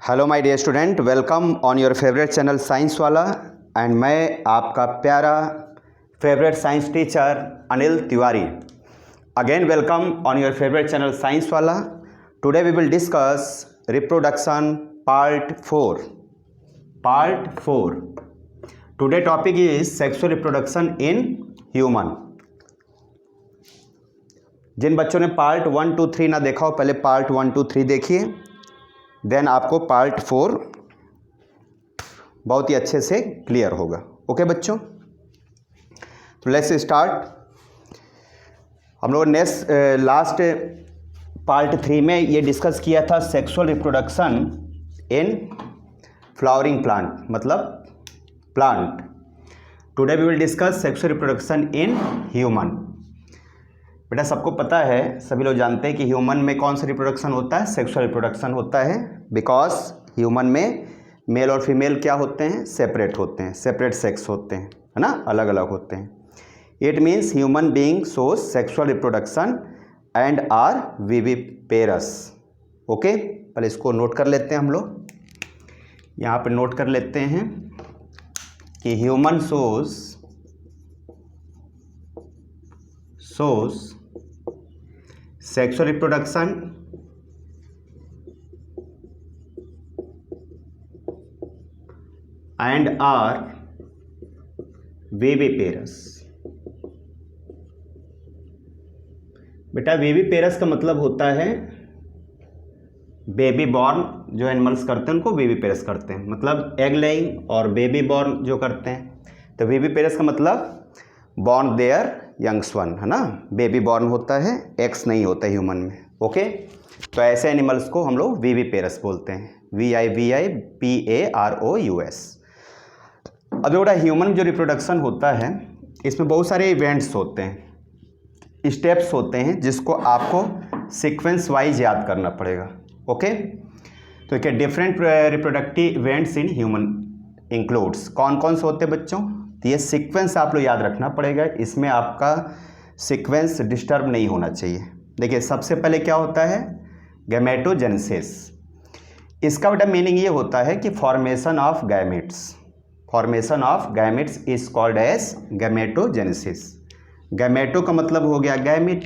Hello my dear student, welcome on your favourite channel science वाला। And मैं आपका प्यारा favourite science teacher Anil Tiwari again welcome on your favourite channel science वाला। Today we will discuss reproduction part 4। Today topic is sexual reproduction in human. जिन बच्चों ने part 1, 2, 3 ना देखा हो, पहले पार्ट 1, 2, 3 देखिए, देन आपको पार्ट 4 बहुत ही अच्छे से क्लियर होगा। ओके बच्चों, तो लेट्स स्टार्ट। हम लोग लास्ट पार्ट 3 में ये डिस्कस किया था sexual reproduction in flowering plant, मतलब plant. Today we will discuss sexual reproduction in human. बेटा सबको पता है, सभी लोग जानते हैं कि ह्यूमन में कौन सा रिप्रोडक्शन होता है, सेक्सुअल रिप्रोडक्शन होता है। बिकॉज ह्यूमन में मेल और फीमेल क्या होते हैं, सेपरेट होते हैं, सेपरेट सेक्स होते हैं, है ना, अलग अलग होते हैं। It means human being shows sexual reproduction and are viviparous. Okay, पहले इसको नोट कर लेते हैं हम लोग। यहाँ पे नोट कर लेते हैं कि human shows sexual reproduction and are viviparous। बेटा विविपेरस का मतलब होता है बेबी बॉर्न। जो एनिमल्स करते हैं उनको विविपेरस करते हैं, मतलब एग लेइंग और बेबी बॉर्न जो करते हैं। तो विविपेरस का मतलब बॉर्न देयर यंग्स वन, है ना, बेबी बॉर्न होता है, एक्स नहीं होता ह्यूमन में। ओके, तो ऐसे एनिमल्स को हम लोग विविपेरस बोलते हैं, VIVIPAROUS। अब बेटा ह्यूमन जो रिप्रोडक्शन होता है इसमें बहुत सारे इवेंट्स होते हैं, स्टेप्स होते हैं, जिसको आपको सीक्वेंस वाइज याद करना पड़ेगा। ओके, तो क्या different reproductive events in human includes, कौन कौन से होते हैं बच्चों। तो ये सीक्वेंस आप लोग याद रखना पड़ेगा, इसमें आपका सीक्वेंस डिस्टर्ब नहीं होना चाहिए। देखिए सबसे पहले क्या होता है, गैमेटोजेनेसिस। इसका बेटा मीनिंग ये होता है कि formation of gametes. Formation of gametes is called as gametogenesis. Gameto का मतलब हो गया गैमेट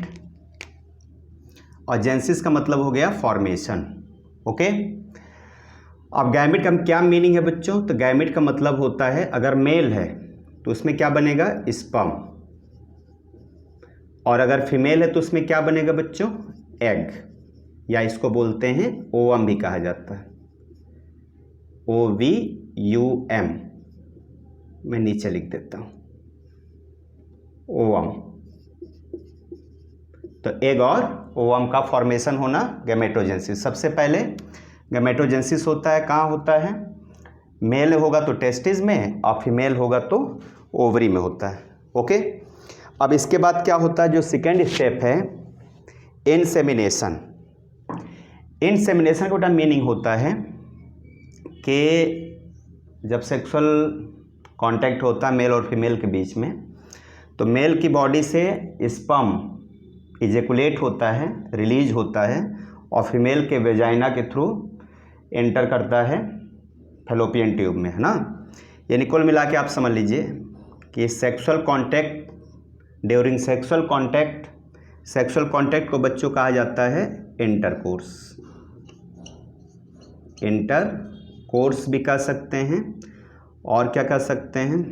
और जेनेसिस का मतलब हो गया फॉर्मेशन। ओके, अब गैमेट का क्या मीनिंग है बच्चों। तो गैमेट का मतलब होता है अगर मेल है तो उसमें क्या बनेगा, स्पर्म, और अगर फीमेल है तो उसमें क्या बनेगा बच्चों, एग, या इसको बोलते हैं ओवम भी कहा जाता है, OVUM। मैं नीचे लिख देता हूं, ओवम। तो एग और ओवम का फॉर्मेशन होना गैमेटोजेनेसिस। सबसे पहले गैमेटोजेनेसिस होता है, कहाँ होता है, मेल होगा तो टेस्टिस में और फीमेल होगा तो ओवरी में होता है। ओके, अब इसके बाद क्या होता है, जो सेकेंड स्टेप है इंसेमिनेशन। इंसेमिनेशन का मीनिंग होता है कि जब सेक्सुअल कांटेक्ट होता है मेल और फीमेल के बीच में, तो मेल की बॉडी से स्पर्म इजेकुलेट होता है, रिलीज होता है, और फीमेल के वेजाइना के थ्रू एंटर करता है फैलोपियन ट्यूब में, है ना। यानी कुल मिला के आप समझ लीजिए कि sexual contact, during sexual contact को बच्चों कहा जाता है इंटरकोर्स। इंटरकोर्स भी कह सकते हैं, और क्या कह सकते हैं,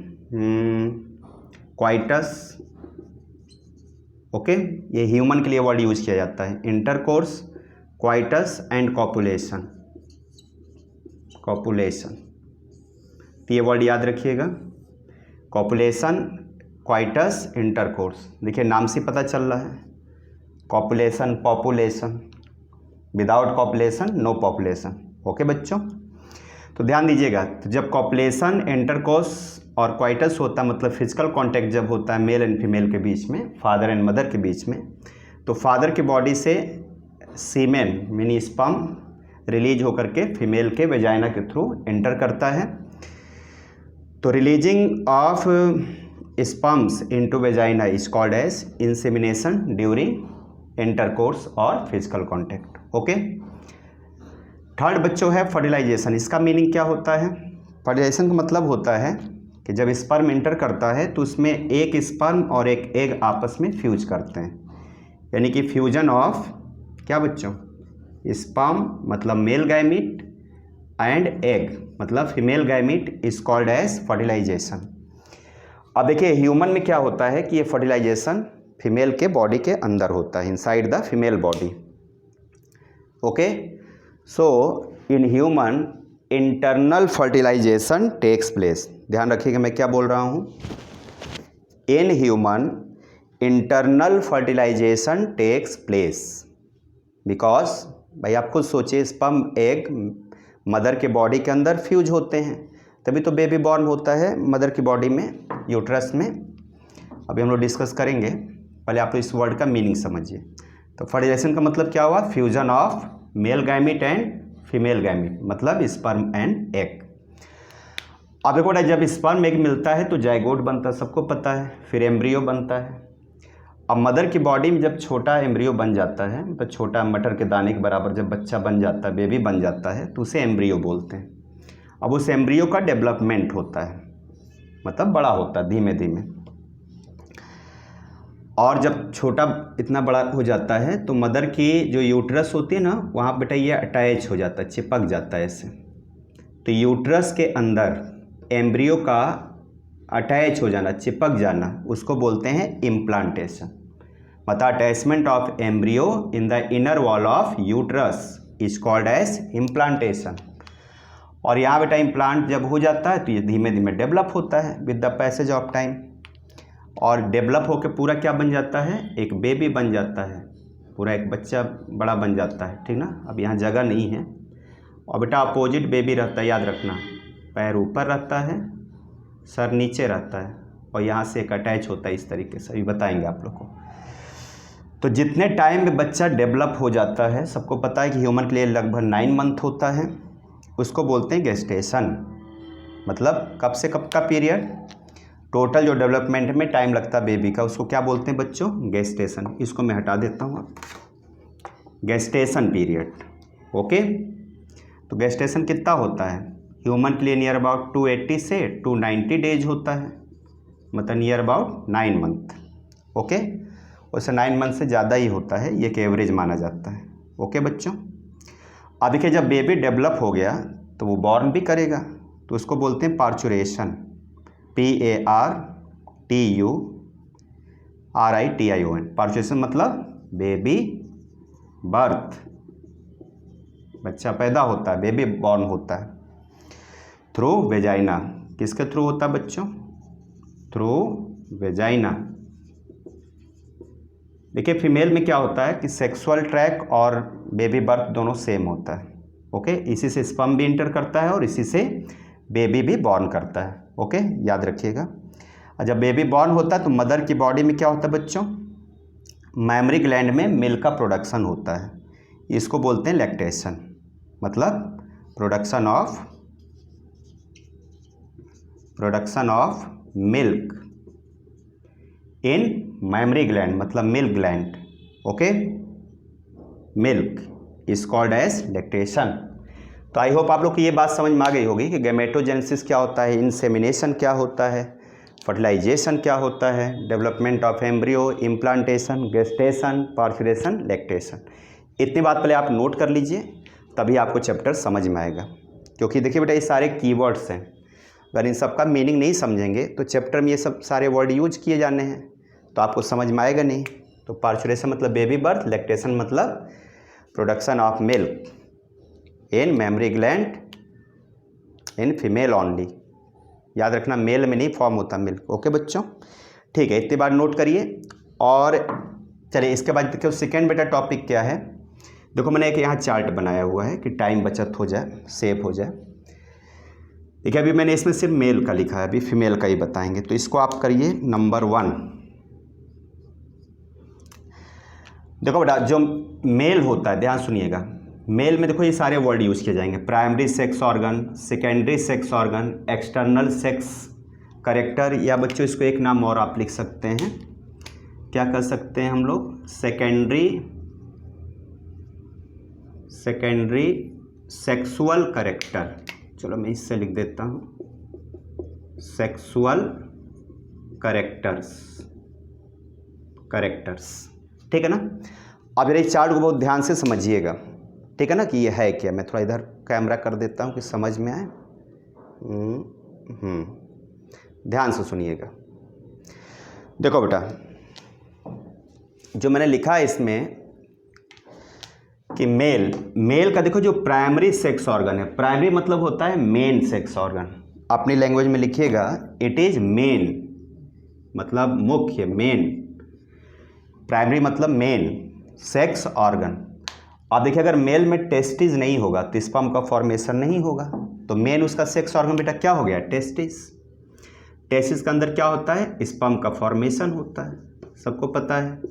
क्वाइटस। ओके, ये ह्यूमन के लिए वर्ड यूज किया जाता है, इंटरकोर्स, क्वाइटस एंड कॉपुलेशन। तो ये वर्ड याद रखिएगा, कॉपुलेशन, क्वाइटस, इंटरकोर्स। देखिए नाम से पता चल रहा है, copulation, population, without copulation no population. Okay बच्चों, तो ध्यान दीजिएगा, तो जब कॉपुलेशन, इंटरकोर्स और क्वाइटस होता है, मतलब फिजिकल कांटेक्ट जब होता है मेल एंड फीमेल के बीच में, फादर एंड मदर के बीच में, तो फादर की बॉडी से सीमेन मिनी स्पर्म रिलीज होकर के फीमेल के वेजाइना के थ्रू एंटर करता है। तो releasing of sperms into vagina is called as insemination during intercourse और फिजिकल कांटेक्ट। ओके, थर्ड बच्चों है फर्टिलाइजेशन। इसका मीनिंग क्या होता है? फर्टिलाइजेशन का मतलब होता है कि जब स्पर्म एंटर करता है तो उसमें एक स्पर्म और एक एग आपस में फ्यूज करते हैं, यानी कि फ्यूजन ऑफ क्या बच्चों? स्पर्म मतलब मेल गैमीट एंड एग मतलब female gamete is called as fertilisation. अब देखिए ह्यूमन में क्या होता है कि ये फर्टिलाइजेशन फीमेल के बॉडी के अंदर होता है, inside the female body. Okay, so in human internal fertilisation takes place. ध्यान रखिएगा मैं क्या बोल रहा हूँ। In human internal fertilisation takes place because भाई आप खुद सोचिए, स्पर्म एग मदर के बॉडी के अंदर फ्यूज होते हैं, तभी तो बेबी बॉर्न होता है मदर की बॉडी में, यूट्रस में। अभी हम लोग डिस्कस करेंगे, पहले आप इस वर्ड का मीनिंग समझिए। तो फर्टिलाइजेशन का मतलब क्या हुआ? Fusion of male gamete and female gamete मतलब स्पर्म एंड एग। अब देखो जब स्पर्म एग मिलता है तो जाइगोट बनता है, सबको पता है, फिर एम्ब्रियो बनता है। अब मदर की बॉडी में जब छोटा एम्ब्रियो बन जाता है, मतलब छोटा मटर के दाने के बराबर जब बच्चा बन जाता है, बेबी बन जाता है, तो उसे एम्ब्रियो बोलते हैं। अब उस एम्ब्रियो का डेवलपमेंट होता है, मतलब बड़ा होता है धीमे धीमे, और जब छोटा इतना बड़ा हो जाता है तो मदर की जो यूट्रस होती है ना, वहाँ बेटा ये अटैच हो जाता है, चिपक जाता है ऐसे। तो यूट्रस के अंदर एम्ब्रियो का अटैच हो जाना, चिपक जाना, उसको बोलते हैं इम्प्लांटेशन। मतलब attachment of embryo in the inner wall of uterus is called as implantation. और यहाँ बेटा इम्प्लांट जब हो जाता है तो ये धीमे धीमे डेवलप होता है with the passage of time, और डेवलप होकर पूरा क्या बन जाता है? एक बेबी बन जाता है, पूरा एक बच्चा बड़ा बन जाता है, ठीक ना। अब यहाँ जगह नहीं है, और बेटा अपोजिट बेबी रहता है, याद रखना, पैर ऊपर रहता है, सर नीचे रहता है, और यहाँ से एक अटैच होता है इस तरीके से, अभी बताएंगे आप लोग को। तो जितने टाइम में बच्चा डेवलप हो जाता है, सबको पता है कि ह्यूमन के लिए लगभग 9 मंथ होता है, उसको बोलते हैं गेस्टेशन। मतलब कब से कब का पीरियड? टोटल जो डेवलपमेंट में टाइम लगता है बेबी का, उसको क्या बोलते हैं बच्चों? गेस्टेशन। इसको मैं हटा देता हूँ, गेस्टेशन पीरियड। ओके, तो गेस्टेशन कितना होता है? ह्यूमन के लिए नियर अबाउट 280 से 290 डेज होता है, मतलब नियर अबाउट 9 मंथ। ओके, वैसे 9 मंथ से ज़्यादा ही होता है, ये एक एवरेज माना जाता है। ओके बच्चों, अब देखिए जब बेबी डेवलप हो गया तो वो बॉर्न भी करेगा, तो उसको बोलते हैं पार्चुरेशन, PARTURITION। पार्चुरेशन मतलब बेबी बर्थ, बच्चा पैदा होता है, बेबी बॉर्न होता है थ्रू वेजाइना। किसके थ्रू होता है बच्चों? Through vagina. देखिए फीमेल में क्या होता है कि सेक्सुअल ट्रैक और बेबी बर्थ दोनों सेम होता है। ओके, इसी से स्पर्म भी इंटर करता है और इसी से बेबी भी बॉर्न करता है। ओके, याद रखिएगा। और जब बेबी बॉर्न होता है तो मदर की बॉडी में क्या होता है बच्चों? मैमरी ग्लैंड में मिल्क का प्रोडक्शन होता है, इसको बोलते हैं लैक्टेशन। मतलब production of milk in mammary gland, मतलब milk gland. Okay, milk is called as lactation. तो आई होप आप लोग को ये बात समझ में आ गई होगी कि गैमेटोजेनेसिस क्या होता है, इंसेमिनेशन क्या होता है, फर्टिलाइजेशन क्या होता है, development of embryo, implantation, gestation, parturition, lactation. इतनी बात पहले आप नोट कर लीजिए, तभी आपको चैप्टर समझ में आएगा। क्योंकि देखिए बेटा ये सारे कीवर्ड्स हैं, अगर इन सब का मीनिंग नहीं समझेंगे तो चैप्टर में ये सब सारे वर्ड यूज किए जाने हैं तो आपको समझ में आएगा नहीं। तो पार्चुरेशन मतलब बेबी बर्थ, लैक्टेशन मतलब production of milk in mammary gland in female only. याद रखना मेल में नहीं फॉर्म होता मिल्क। ओके बच्चों, ठीक है, इतनी बार नोट करिए। और चलिए इसके बाद देखो सेकेंड बेटा टॉपिक क्या है। देखो मैंने एक यहाँ चार्ट बनाया हुआ है कि टाइम बचत हो जाए, सेव हो जाए। देखिए अभी मैंने इसमें सिर्फ मेल का लिखा है, अभी फीमेल का ही बताएंगे। तो इसको आप करिए नंबर 1। देखो बेटा जो मेल होता है, ध्यान सुनिएगा, मेल में देखो ये सारे वर्ड यूज़ किए जाएंगे। Primary sex organ, secondary sex organ, external sex character, या बच्चों इसको एक नाम और आप लिख सकते हैं, क्या कर सकते हैं हम लोग, सेकेंडरी सेक्सुअल करेक्टर, चलो मैं इससे लिख देता हूँ, सेक्सुअल करेक्टर्स, ठीक है ना। अब ये चार्ट को बहुत ध्यान से समझिएगा, ठीक है ना, कि ये है क्या। मैं थोड़ा इधर कैमरा कर देता हूँ कि समझ में आए। ध्यान से सुनिएगा। देखो बेटा, जो मैंने लिखा है इसमें कि मेल का देखो जो प्राइमरी सेक्स ऑर्गन है, प्राइमरी मतलब होता है मेन सेक्स ऑर्गन। अपनी लैंग्वेज में लिखिएगा, इट इज मेन मतलब मुख्य, मेन, प्राइमरी मतलब मेन सेक्स ऑर्गन। अब देखिए अगर मेल में टेस्टिस नहीं होगा तो स्पर्म का फॉर्मेशन नहीं होगा, तो मेन उसका सेक्स ऑर्गन बेटा क्या हो गया, टेस्टिस। टेस्टिस के अंदर क्या होता है, स्पर्म का फॉर्मेशन होता है, सबको पता है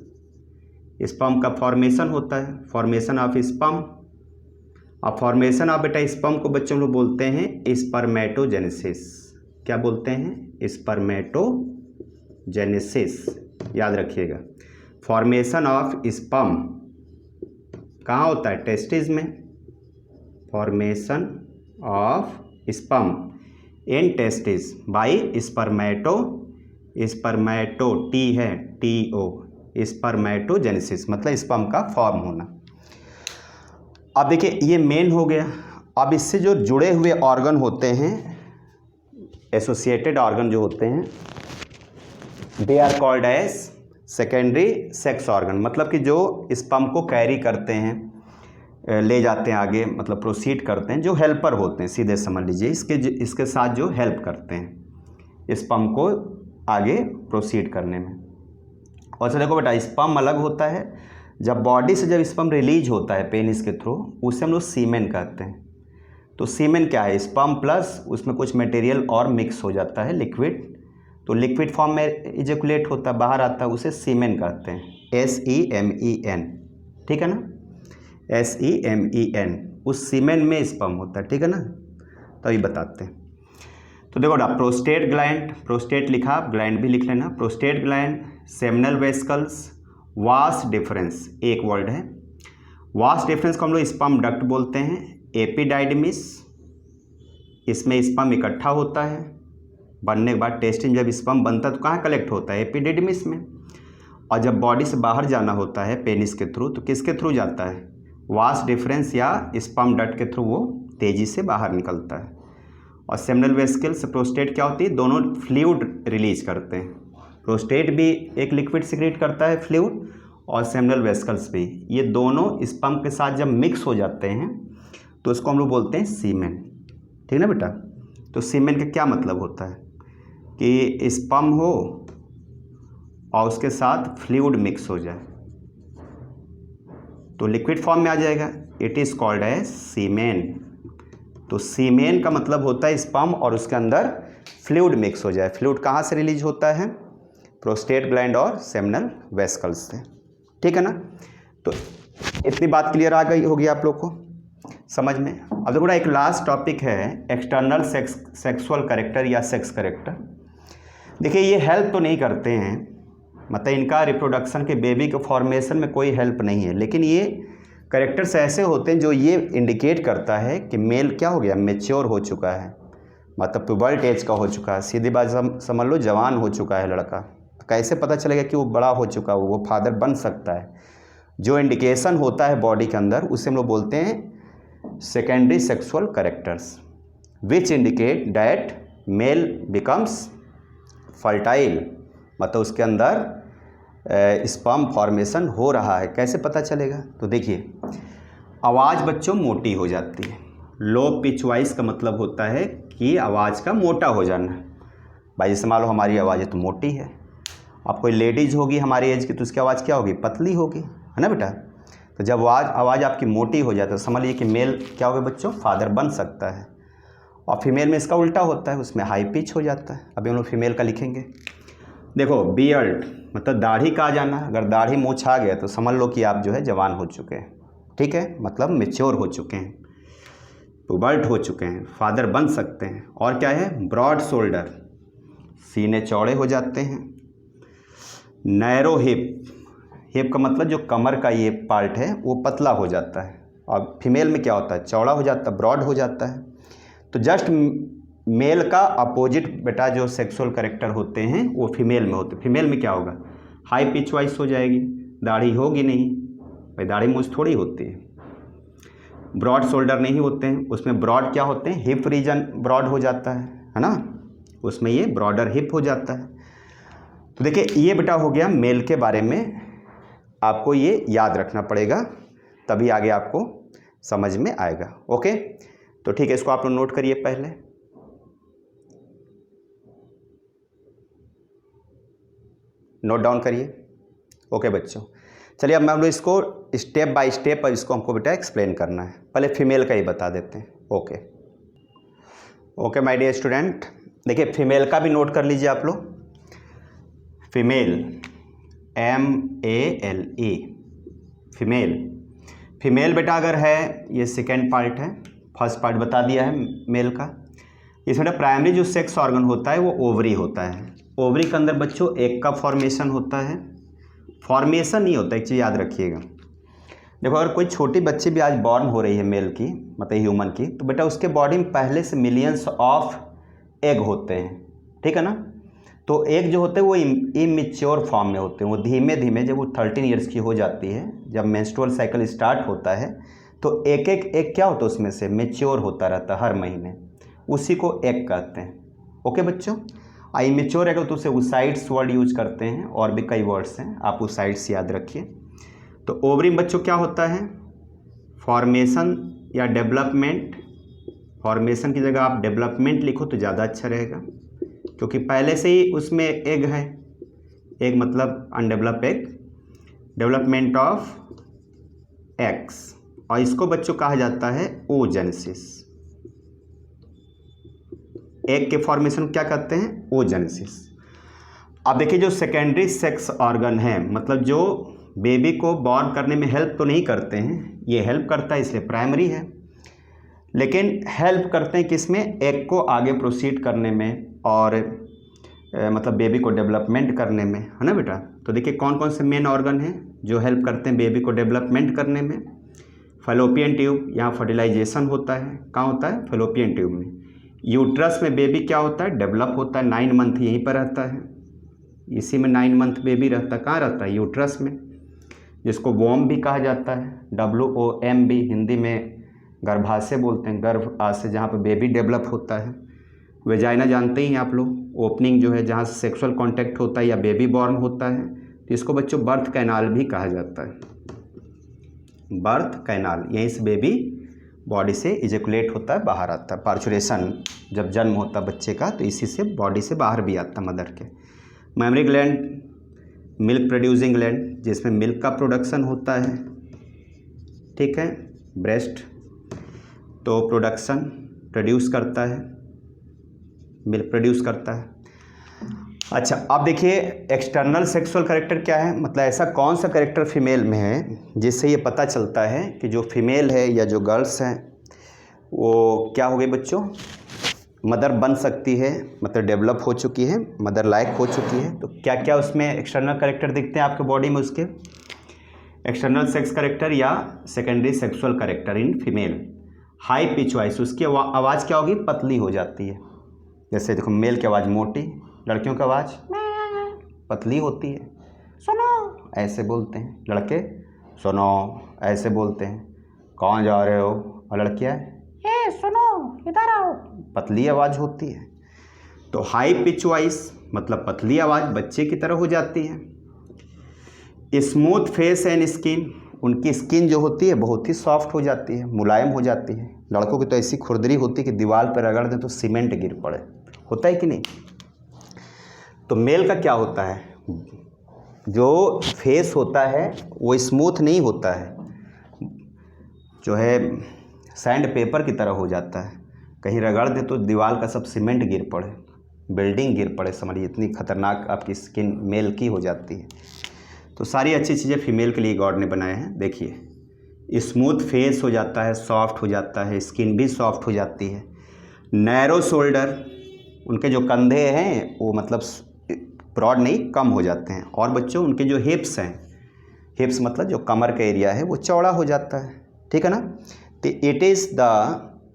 स्पर्म का फॉर्मेशन होता है, फॉर्मेशन ऑफ स्पर्म। अब फॉर्मेशन ऑफ बेटा स्पर्म को बच्चों लोग बोलते हैं स्पर्मेटोजेनेसिस। क्या बोलते हैं, स्पर्मेटोजेनेसिस, याद रखिएगा। फॉर्मेशन ऑफ स्पर्म कहाँ होता है, टेस्टिस में। Formation of sperm in testis by spermato t है, TO, स्पर्मेटोजेनेसिस मतलब स्पर्म का फॉर्म होना। अब देखिए ये मेन हो गया। अब इससे जो जुड़े हुए ऑर्गन होते हैं, एसोसिएटेड ऑर्गन जो होते हैं, they are called as secondary sex organ, मतलब कि जो स्पर्म को कैरी करते हैं, ले जाते हैं आगे, मतलब प्रोसीड करते हैं, जो हेल्पर होते हैं, सीधे समझ लीजिए इसके साथ जो हेल्प करते हैं स्पर्म को आगे प्रोसीड करने में। और से देखो बेटा स्पर्म अलग होता है, जब बॉडी से जब स्पर्म रिलीज होता है पेनिस के थ्रू, उसे हम लोग सीमेन कहते हैं। तो सीमेन क्या है, स्पर्म प्लस उसमें कुछ मटेरियल और मिक्स हो जाता है, लिक्विड, तो लिक्विड फॉर्म में इजेकुलेट होता है, बाहर आता है, उसे सीमेन कहते हैं, SEMEN, ठीक है ना, SEMEN, उस सीमेन में स्पर्म होता है, ठीक है ना। तो ये बताते हैं। तो देखो ना, प्रोस्टेट ग्लैंड, प्रोस्टेट लिखा, ग्लैंड भी लिख लेना, prostate gland, seminal vesicles, vas deferens एक वर्ड है। वास डिफरेंस को हम लोग स्पर्म डक्ट बोलते हैं। एपिडाइडमिस, इसमें स्पर्म इकट्ठा होता है, बनने के बाद टेस्टिस में जब स्पर्म बनता है तो कहाँ कलेक्ट होता है, एपिडिडमिस में। और जब बॉडी से बाहर जाना होता है पेनिस के थ्रू, तो किसके थ्रू जाता है, वास डिफरेंस या स्पर्म डक्ट के थ्रू वो तेज़ी से बाहर निकलता है। और सेमिनल वेसिकल से प्रोस्टेट क्या होती है, दोनों फ्लूइड रिलीज करते हैं। प्रोस्टेट भी एक लिक्विड सिक्रेट करता है, फ्लूइड, और सेमिनल वेसिकल्स भी, ये दोनों स्पर्म के साथ जब मिक्स हो जाते हैं तो उसको हम लोग बोलते हैं सीमेन, ठीक है ना बेटा। तो सीमेन का क्या मतलब होता है कि स्पर्म हो और उसके साथ फ्लूइड मिक्स हो जाए तो लिक्विड फॉर्म में आ जाएगा, इट इज़ कॉल्ड एज सीमेन। तो सीमेन का मतलब होता है स्पर्म और उसके अंदर फ्लूइड मिक्स हो जाए। फ्लूइड कहाँ से रिलीज होता है, प्रोस्टेट ग्लैंड और सेमिनल वेसिकल्स से, ठीक है ना। तो इतनी बात क्लियर आ गई होगी आप लोग को समझ में। अब देखो एक लास्ट टॉपिक है एक्सटर्नल सेक्सुअल कैरेक्टर या सेक्स कैरेक्टर। देखिए ये हेल्प तो नहीं करते हैं, मतलब इनका रिप्रोडक्शन के बेबी के फॉर्मेशन में कोई हेल्प नहीं है, लेकिन ये कैरेक्टर्स ऐसे होते हैं जो ये इंडिकेट करता है कि मेल क्या हो गया, मैच्योर हो चुका है, मतलब प्यूबर्ट एज का हो चुका है, सीधी बात समझ लो जवान हो चुका है लड़का। तो कैसे पता चलेगा कि वो बड़ा हो चुका है, वो फादर बन सकता है। जो इंडिकेशन होता है बॉडी के अंदर उसे हम लोग बोलते हैं secondary sexual characters, which indicate that male becomes fertile, मतलब उसके अंदर स्पर्म फॉर्मेशन हो रहा है। कैसे पता चलेगा, तो देखिए आवाज़ बच्चों मोटी हो जाती है। लो पिच वॉइस का मतलब होता है कि आवाज़ का मोटा हो जाना। भाई जैसे मान लो हमारी आवाज़ तो मोटी है, अब कोई लेडीज़ होगी हमारी एज की तो उसकी आवाज़ क्या होगी, पतली होगी, है ना बेटा। तो जब आवाज़ आपकी मोटी हो जाए तो समझ लीजिए कि मेल क्या होगा बच्चों, फादर बन सकता है। और फीमेल में इसका उल्टा होता है, उसमें हाई पिच हो जाता है। अभी हम लोग फीमेल का लिखेंगे। देखो बियर्ड मतलब दाढ़ी का आ जाना, अगर दाढ़ी मूछ आ गया तो समझ लो कि आप जो है जवान हो चुके हैं, ठीक है, मतलब मैच्योर हो चुके हैं, प्यूबर्ट हो चुके हैं, फादर बन सकते हैं। और क्या है, ब्रॉड शोल्डर, सीने चौड़े हो जाते हैं। नैरो हिप, हिप का मतलब जो कमर का ये पार्ट है वो पतला हो जाता है, और फीमेल में क्या होता है, चौड़ा हो जाता है, ब्रॉड हो जाता है। तो जस्ट मेल का अपोजिट बेटा जो सेक्सुअल कैरेक्टर होते हैं वो फीमेल में होते हैं। फीमेल में क्या होगा, हाई पिच वाइस हो जाएगी, दाढ़ी होगी नहीं, भाई दाढ़ी मूंछ थोड़ी होती है। ब्रॉड शोल्डर नहीं होते हैं, उसमें ब्रॉड क्या होते हैं, हिप रीजन ब्रॉड हो जाता है ना, उसमें ये ब्रॉडर हिप हो जाता है। तो देखिए ये बेटा हो गया मेल के बारे में, आपको ये याद रखना पड़ेगा, तभी आगे आपको समझ में आएगा। ओके, तो ठीक है, इसको आप लोग नोट करिए पहले। नोट डाउन करिए। ओके बच्चों, चलिए अब हम लोग इसको स्टेप बाय स्टेप इसको हमको बेटा एक्सप्लेन करना है। पहले फीमेल का ही बता देते हैं। Okay okay my dear student, देखिए फीमेल का भी नोट कर लीजिए आप लोग। Female, MALE, female. फीमेल बेटा अगर है, ये सेकेंड पार्ट है, फर्स्ट पार्ट बता दिया है मेल का। इसमें प्राइमरी जो सेक्स ऑर्गन होता है वो ओवरी होता है। ओवरी के अंदर बच्चों एग का फॉर्मेशन होता है, फॉर्मेशन नहीं होता, एक चीज़ याद रखिएगा। देखो अगर कोई छोटी बच्ची भी आज बॉर्न हो रही है मेल की, मतलब ह्यूमन की, तो बेटा उसके बॉडी में पहले से मिलियंस ऑफ एग होते हैं, ठीक है ना। तो एग जो होते हैं वो इमेच्योर फॉर्म में होते हैं, वो धीमे धीमे जब वो 13 ईयर्स की हो जाती है, जब मेंस्ट्रुअल साइकिल स्टार्ट होता है, तो एक एक एग क्या होता है उसमें से मेच्योर होता रहता है हर महीने, उसी को एग कहते हैं। ओके बच्चों, इमेच्योर एग तो उसे ओसाइड्स वर्ड यूज करते हैं, और भी कई वर्ड्स हैं, आप ओसाइड्स याद रखिए। तो ओवरी में बच्चों क्या होता है, फॉर्मेशन या डेवलपमेंट। फॉर्मेशन की जगह आप डेवलपमेंट लिखो तो ज़्यादा अच्छा रहेगा, क्योंकि पहले से ही उसमें एग है। एग मतलब undevelop egg, development of eggs, और इसको बच्चों कहा जाता है ओजेनेसिस। एग के फॉर्मेशन क्या कहते हैं, ओजेनेसिस। अब देखिए जो सेकेंडरी सेक्स ऑर्गन है, मतलब जो बेबी को बॉर्न करने में हेल्प तो नहीं करते हैं, ये हेल्प करता है इसलिए प्राइमरी है, लेकिन हेल्प करते हैं किसमें, एग को आगे प्रोसीड करने में, और मतलब बेबी को डेवलपमेंट करने में, है ना बेटा। तो देखिए कौन कौन से मेन ऑर्गन हैं जो हेल्प करते हैं बेबी को डेवलपमेंट करने में। फैलोपियन ट्यूब, यहाँ फर्टिलाइजेशन होता है, कहाँ होता है, फैलोपियन ट्यूब में। यूट्रस में बेबी क्या होता है, डेवलप होता है, 9 मंथ यहीं पर रहता है, इसी में 9 मंथ बेबी रहता है, कहाँ रहता है, यूट्रस में, जिसको वोम भी कहा जाता है, WOM भी, हिंदी में गर्भाशय बोलते हैं, गर्भाशय जहाँ पर बेबी डेवलप होता है। वेजाइना जानते ही हैं आप लोग, ओपनिंग जो है जहाँ से सेक्सुअल कांटेक्ट होता है या बेबी बॉर्न होता है, तो इसको बच्चों बर्थ कैनाल भी कहा जाता है। बर्थ कैनाल, यहीं से बेबी बॉडी से इजेकुलेट होता है, बाहर आता है, पार्चुरेशन जब जन्म होता है बच्चे का, तो इसी से बॉडी से बाहर भी आता है मदर के। Mammary gland, milk producing gland, जिसमें मिल्क का प्रोडक्शन होता है, ठीक है। ब्रेस्ट तो प्रोडक्शन प्रोड्यूस करता है, मिल्क प्रोड्यूस करता है। अच्छा अब देखिए एक्सटर्नल सेक्सुअल कैरेक्टर क्या है, मतलब ऐसा कौन सा कैरेक्टर फीमेल में है जिससे ये पता चलता है कि जो फीमेल है या जो गर्ल्स हैं वो क्या हो गई बच्चों, मदर बन सकती है, मतलब डेवलप हो चुकी है, मदर लायक हो चुकी है। तो क्या क्या उसमें एक्सटर्नल कैरेक्टर दिखते हैं आपके बॉडी में, उसके एक्सटर्नल सेक्स कैरेक्टर या secondary sexual character in female. High pitch voice, उसकी आवाज़ क्या होगी, पतली हो जाती है। जैसे देखो मेल की आवाज़ मोटी, लड़कियों की आवाज़ पतली होती है, सुनो ऐसे बोलते हैं लड़के, सुनो ऐसे बोलते हैं, कहाँ जा रहे हो, और लड़कियाँ ए सुनो इधर आओ, पतली आवाज़ होती है। तो हाई पिच वॉइस मतलब पतली आवाज़ बच्चे की तरह हो जाती है। स्मूथ फेस एंड स्किन, उनकी स्किन जो होती है बहुत ही सॉफ्ट हो जाती है, मुलायम हो जाती है। लड़कों की तो ऐसी खुरदरी होती है कि दीवार पर रगड़ दें तो सीमेंट गिर पड़े, होता है कि नहीं। तो मेल का क्या होता है, जो फेस होता है वो स्मूथ नहीं होता है, जो है सैंड पेपर की तरह हो जाता है, कहीं रगड़ दे तो दीवार का सब सीमेंट गिर पड़े, बिल्डिंग गिर पड़े, समझिए इतनी खतरनाक आपकी स्किन मेल की हो जाती है। तो सारी अच्छी चीज़ें फीमेल के लिए गॉड ने बनाए हैं। देखिए स्मूथ फेस हो जाता है, सॉफ्ट हो जाता है, स्किन भी सॉफ्ट हो जाती है। नैरो शोल्डर, उनके जो कंधे हैं वो मतलब ब्रॉड नहीं कम हो जाते हैं। और बच्चों उनके जो हिप्स हैं, हिप्स मतलब जो कमर का एरिया है वो चौड़ा हो जाता है, ठीक है ना। तो it is the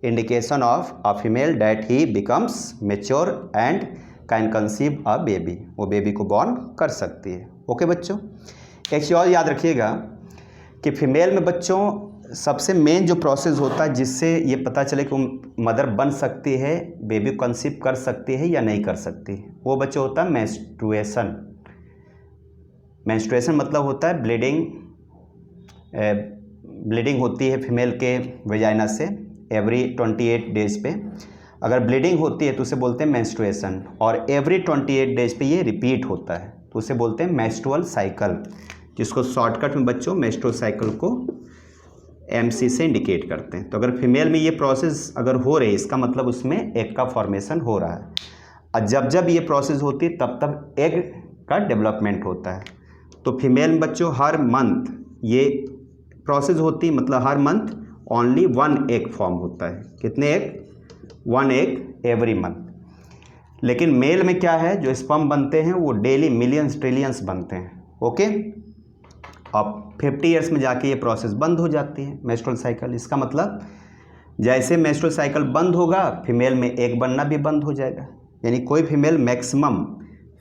indication of a female that he becomes mature and can conceive a baby, वो बेबी को बॉर्न कर सकती है। ओके बच्चों, एक चीज़ और याद रखिएगा कि फीमेल में बच्चों सबसे मेन जो प्रोसेस होता है जिससे ये पता चले कि वो मदर बन सकती है, बेबी को कंसीव कर सकती है या नहीं कर सकती, वो बच्चों होता है मेंस्ट्रुएशन। मेंस्ट्रुएशन मतलब होता है ब्लीडिंग, ब्लीडिंग होती है फीमेल के वेजाइना से एवरी 28 डेज पे। अगर ब्लीडिंग होती है तो उसे बोलते हैं मेंस्ट्रुएशन, और एवरी 28 डेज पे ये रिपीट होता है तो उसे बोलते हैं मेंस्ट्रुअल साइकिल, जिसको शॉर्टकट में बच्चों मेंस्ट्रुअल साइकिल को MC से इंडिकेट करते हैं। तो अगर फीमेल में ये प्रोसेस अगर हो रही है इसका मतलब उसमें एग का फॉर्मेशन हो रहा है, और जब जब ये प्रोसेस होती है तब तब एग का डेवलपमेंट होता है। तो फीमेल में बच्चों हर मंथ ये प्रोसेस होती है, मतलब हर मंथ ओनली 1 एग फॉर्म होता है। कितने एग? 1 egg every month. लेकिन मेल में क्या है, जो स्पर्म बनते हैं वो डेली मिलियंस ट्रिलियंस बनते हैं। ओके, अब 50 ईयर्स में जाके ये प्रोसेस बंद हो जाती है मेंस्ट्रुअल साइकिल। इसका मतलब जैसे मेंस्ट्रुअल साइकिल बंद होगा फीमेल में एग बनना भी बंद हो जाएगा। यानी कोई फीमेल मैक्सिमम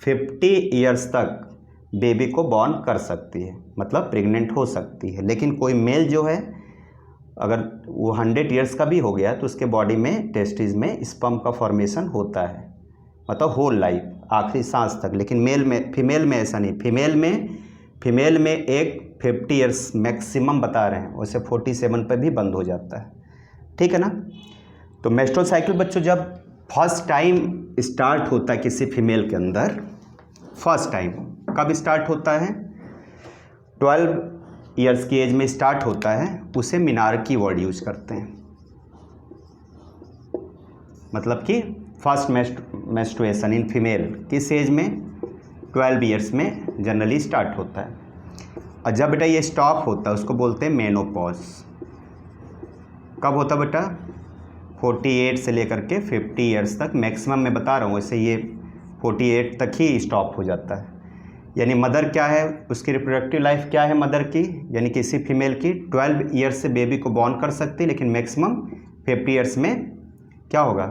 50 ईयर्स तक बेबी को बॉर्न कर सकती है, मतलब प्रेग्नेंट हो सकती है। लेकिन कोई मेल जो है अगर वो 100 ईयर्स का भी हो गया तो उसके बॉडी में टेस्टिस में स्पर्म का फॉर्मेशन होता है, मतलब होल लाइफ आखिरी सांस तक। लेकिन फीमेल में ऐसा नहीं। फीमेल में एक 50 ईयर्स मैक्सिमम बता रहे हैं, वैसे 47 पर भी बंद हो जाता है। ठीक है ना। तो मेंस्ट्रुअल साइकिल बच्चों जब फर्स्ट टाइम स्टार्ट होता है किसी फीमेल के अंदर, फर्स्ट टाइम कब स्टार्ट होता है? 12 ईयर्स की एज में स्टार्ट होता है, उसे मिनार्की वर्ड यूज करते हैं। मतलब कि फर्स्ट मेंस्ट्रुएशन इन फीमेल किस एज में? 12 ईयर्स में जनरली स्टार्ट होता है। और जब बेटा ये स्टॉप होता है उसको बोलते हैं मेनोपॉज। कब होता है बेटा? 48 से लेकर के 50 ईयर्स तक मैक्सिमम मैं बता रहा हूँ, वैसे ये 48 तक ही स्टॉप हो जाता है। यानी मदर क्या है, उसकी रिप्रोडक्टिव लाइफ क्या है मदर की, यानी किसी फीमेल की 12 ईयर्स से बेबी को बॉर्न कर सकती है, लेकिन मैक्सिमम 50 ईयर्स में क्या होगा?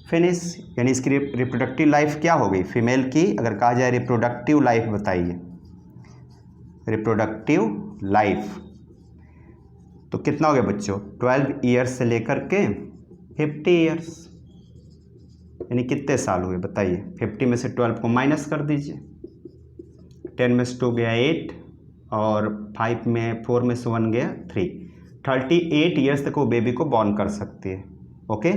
फिनिश। यानी इसकी रिप्रोडक्टिव लाइफ क्या हो गई फीमेल की? अगर कहा जाए रिप्रोडक्टिव लाइफ बताइए, रिप्रोडक्टिव लाइफ तो कितना हो गया बच्चों? 12 ईयर्स से लेकर के 50 ईयर्स, यानी कितने साल हुए बताइए? 50 में से 12 को माइनस कर दीजिए, 10 में से 2 गया 8, और 5 में 4 में से 1 गया 3। 38 ईयर्स तक वो बेबी को बॉर्न कर सकती है। ओके,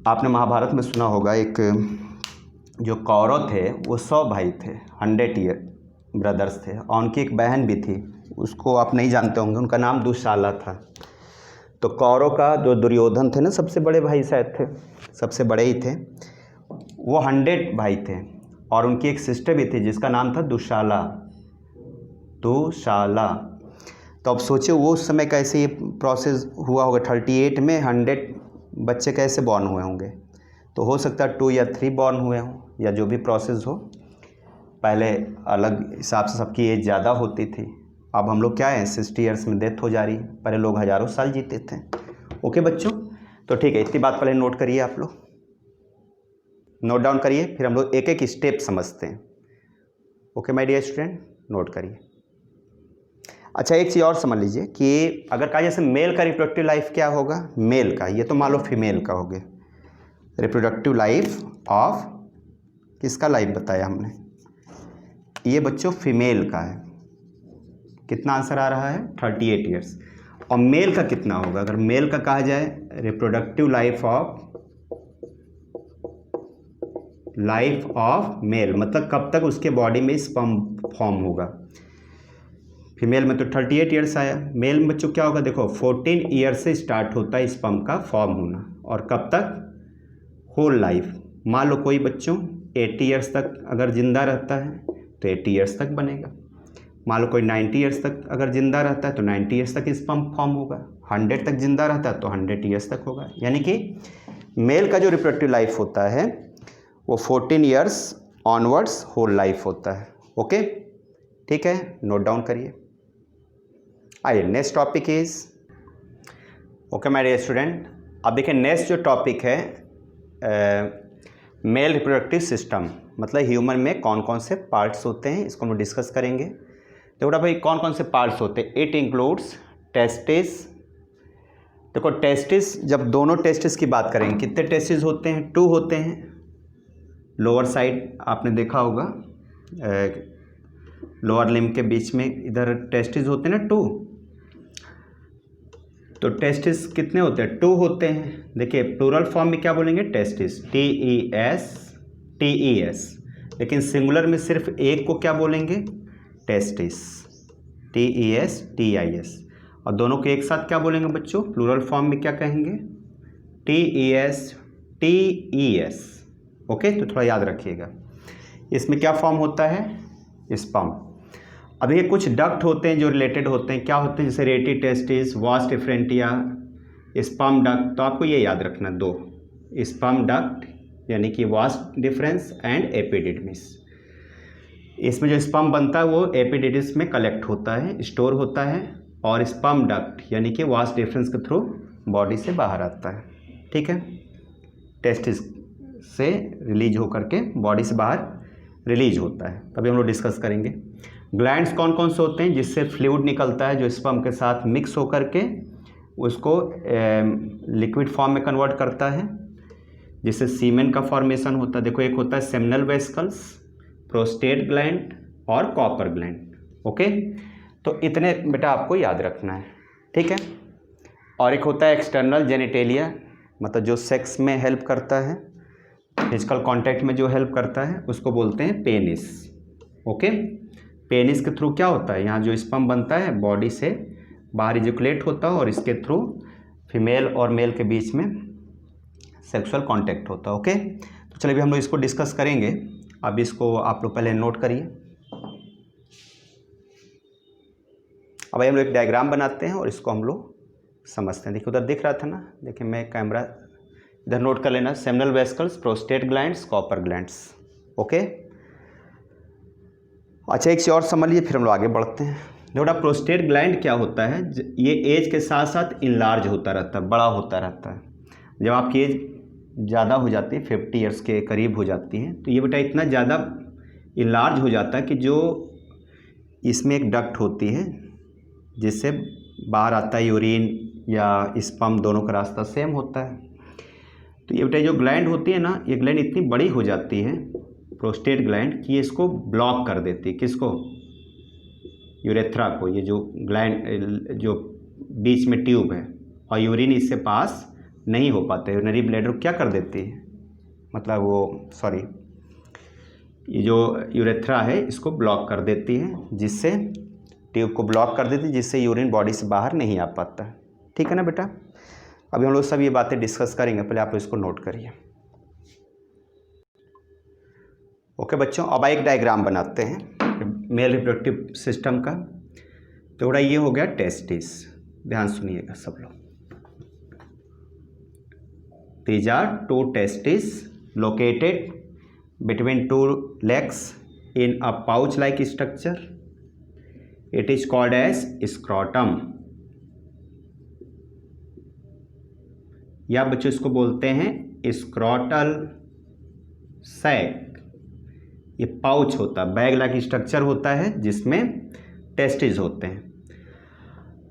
आपने महाभारत में सुना होगा एक जो कौरव थे वो 100 भाई थे, 100 ईयर ब्रदर्स थे, और उनकी एक बहन भी थी, उसको आप नहीं जानते होंगे, उनका नाम दुशाला था। तो कौरव का जो दुर्योधन थे ना, सबसे बड़े भाई शायद थे, सबसे बड़े ही थे, वो 100 भाई थे, और उनकी एक सिस्टर भी थी जिसका नाम था दुशाला। तो अब सोचिए वो उस समय कैसे ये प्रोसेस हुआ होगा, 38 में 100 बच्चे कैसे बॉर्न हुए होंगे? तो हो सकता है 2 या 3 बॉर्न हुए हों, या जो भी प्रोसेस हो। पहले अलग हिसाब से सबकी एज ज़्यादा होती थी, अब हम लोग क्या है 60 ईयर्स में डेथ हो जा रही है, पहले लोग हज़ारों साल जीते थे। ओके बच्चों, तो ठीक है, इतनी बात पहले नोट करिए, आप लोग नोट डाउन करिए, फिर हम लोग एक एक स्टेप समझते हैं। Okay my dear student, note करिए। अच्छा, एक चीज़ और समझ लीजिए कि अगर कहा जैसे मेल का रिप्रोडक्टिव लाइफ क्या होगा, मेल का, ये तो मान लो फीमेल का हो गया, रिप्रोडक्टिव लाइफ ऑफ किसका लाइफ बताया हमने, ये बच्चों फीमेल का है। कितना आंसर आ रहा है? 38 ईयर्स। और मेल का कितना होगा? अगर मेल का कहा जाए रिप्रोडक्टिव लाइफ ऑफ मेल, मतलब कब तक उसके बॉडी में स्पर्म फॉर्म होगा। फीमेल में तो 38 ईयर्स आया, मेल में बच्चों क्या होगा? देखो 14 ईयर से स्टार्ट होता है स्पर्म का फॉर्म होना, और कब तक? Whole life. मान लो कोई बच्चों 80 ईयर्स तक अगर ज़िंदा रहता है तो 80 ईयर्स तक बनेगा। मान लो कोई 90 ईयर्स तक अगर ज़िंदा रहता है तो 90 ईयर्स तक स्पर्म फॉर्म होगा। 100 तक ज़िंदा रहता है तो 100 ईयर्स तक होगा। यानी कि मेल का जो रिप्रोडक्टिव लाइफ होता है वो 14 ईयर्स ऑनवर्ड्स होल लाइफ होता है। ओके, ठीक है, नोट डाउन करिए। आइए next topic is okay my dear student. अब देखिए नेक्स्ट जो टॉपिक है मेल रिप्रोडक्टिव सिस्टम, मतलब ह्यूमन में कौन कौन से पार्ट्स होते हैं, इसको हम डिस्कस करेंगे। तो बेटा भाई कौन कौन से पार्ट्स होते हैं? It includes testis. देखो टेस्टिस, जब दोनों टेस्टिस की बात करेंगे, कितने टेस्टिस होते हैं? 2 होते हैं। लोअर साइड आपने देखा होगा, लोअर लिम्ब के बीच में इधर टेस्टिस होते हैं ना 2। तो टेस्टिस कितने होते हैं? 2 होते हैं। देखिए प्लूरल फॉर्म में क्या बोलेंगे? Testis, TES। लेकिन सिंगुलर में सिर्फ एक को क्या बोलेंगे? Testis, TES। और दोनों को एक साथ क्या बोलेंगे बच्चों? प्लूरल फॉर्म में क्या कहेंगे? TES। ओके, तो थोड़ा याद रखिएगा। इसमें क्या फॉर्म होता है? स्पर्म। अब ये कुछ डक्ट होते हैं जो रिलेटेड होते हैं, क्या होते हैं? जैसे रेटी टेस्टिस, वास डिफरेंटिया, स्पर्म डक्ट। तो आपको ये याद रखना 2, स्पर्म डक्ट यानी कि वास डिफरेंस एंड एपिडिडमिस। इसमें जो स्पर्म बनता है वो एपिडिडिस में कलेक्ट होता है, स्टोर होता है, और स्पर्म डक्ट यानी कि वास डिफरेंस के थ्रू बॉडी से बाहर आता है। ठीक है, टेस्टिस से रिलीज होकर के बॉडी से बाहर रिलीज होता है, तभी हम लोग डिस्कस करेंगे। ग्लैंड्स कौन कौन से होते हैं? जिससे फ्लूइड निकलता है जो स्पर्म के साथ मिक्स होकर के उसको लिक्विड फॉर्म में कन्वर्ट करता है, जिससे सीमेन का फॉर्मेशन होता है। देखो एक होता है सेमिनल वेसिकल्स, प्रोस्टेट ग्लैंड और कॉपर ग्लैंड। ओके, तो इतने बेटा आपको याद रखना है। ठीक है, और एक होता है एक्सटर्नल जेनिटेलिया, मतलब जो सेक्स में हेल्प करता है, फिजिकल कांटेक्ट में जो हेल्प करता है, उसको बोलते हैं पेनिस। ओके, पेनिस के थ्रू क्या होता है? यहाँ जो स्पर्म बनता है बॉडी से बाहर इजैकुलेट होता है और इसके थ्रू फीमेल और मेल के बीच में सेक्सुअल कांटेक्ट होता है। ओके, तो चलिए अभी हम लोग इसको डिस्कस करेंगे। अब इसको आप लोग पहले नोट करिए। अब हम लोग एक डायग्राम बनाते हैं और इसको हम लोग समझते हैं। देखिए उधर दिख रहा था ना, देखिए मैं कैमरा इधर नोट कर लेना। Seminal vesicles, prostate glands, copper glands. Okay, अच्छा एक चीज़ और समझ लीजिए फिर हम लोग आगे बढ़ते हैं। देखो प्रोस्टेट ग्लैंड क्या होता है? ये एज के साथ साथ इनलार्ज होता रहता है, बड़ा होता रहता है। जब आपकी एज ज़्यादा हो जाती है, 50 ईयर्स के करीब हो जाती है, तो ये बेटा इतना ज़्यादा इनलार्ज हो जाता है कि जो इसमें एक डक्ट होती है जिससे बाहर आता है यूरिन या स्पर्म, दोनों का रास्ता सेम होता है। तो ये बेटा जो ग्लैंड होती है ना, ये ग्लैंड इतनी बड़ी हो जाती है प्रोस्टेट ग्लैंड कि इसको ब्लॉक कर देती है। किसको? यूरेथ्रा को। ये जो ग्लैंड जो बीच में ट्यूब है और यूरिन इससे पास नहीं हो पाते, यूरिनरी ब्लैडर क्या कर देती है, मतलब वो सॉरी ये जो यूरेथ्रा है इसको ब्लॉक कर देती है, जिससे ट्यूब को ब्लॉक कर देती है, जिससे यूरिन बॉडी से बाहर नहीं आ पाता। ठीक है ना बेटा? अभी हम लोग सब ये बातें डिस्कस करेंगे, पहले आप इसको नोट करिए। ओके बच्चों, अब एक डायग्राम बनाते हैं मेल रिप्रोडक्टिव सिस्टम का। तो बड़ा ये हो गया टेस्टिस, ध्यान सुनिएगा सब लोग। These are 2 testes located between 2 legs in a pouch-like structure. It is called as scrotum. या बच्चों इसको बोलते हैं स्क्रोटल सैक। ये पाउच होता है, बैग लाइक स्ट्रक्चर होता है जिसमें टेस्टिस होते हैं।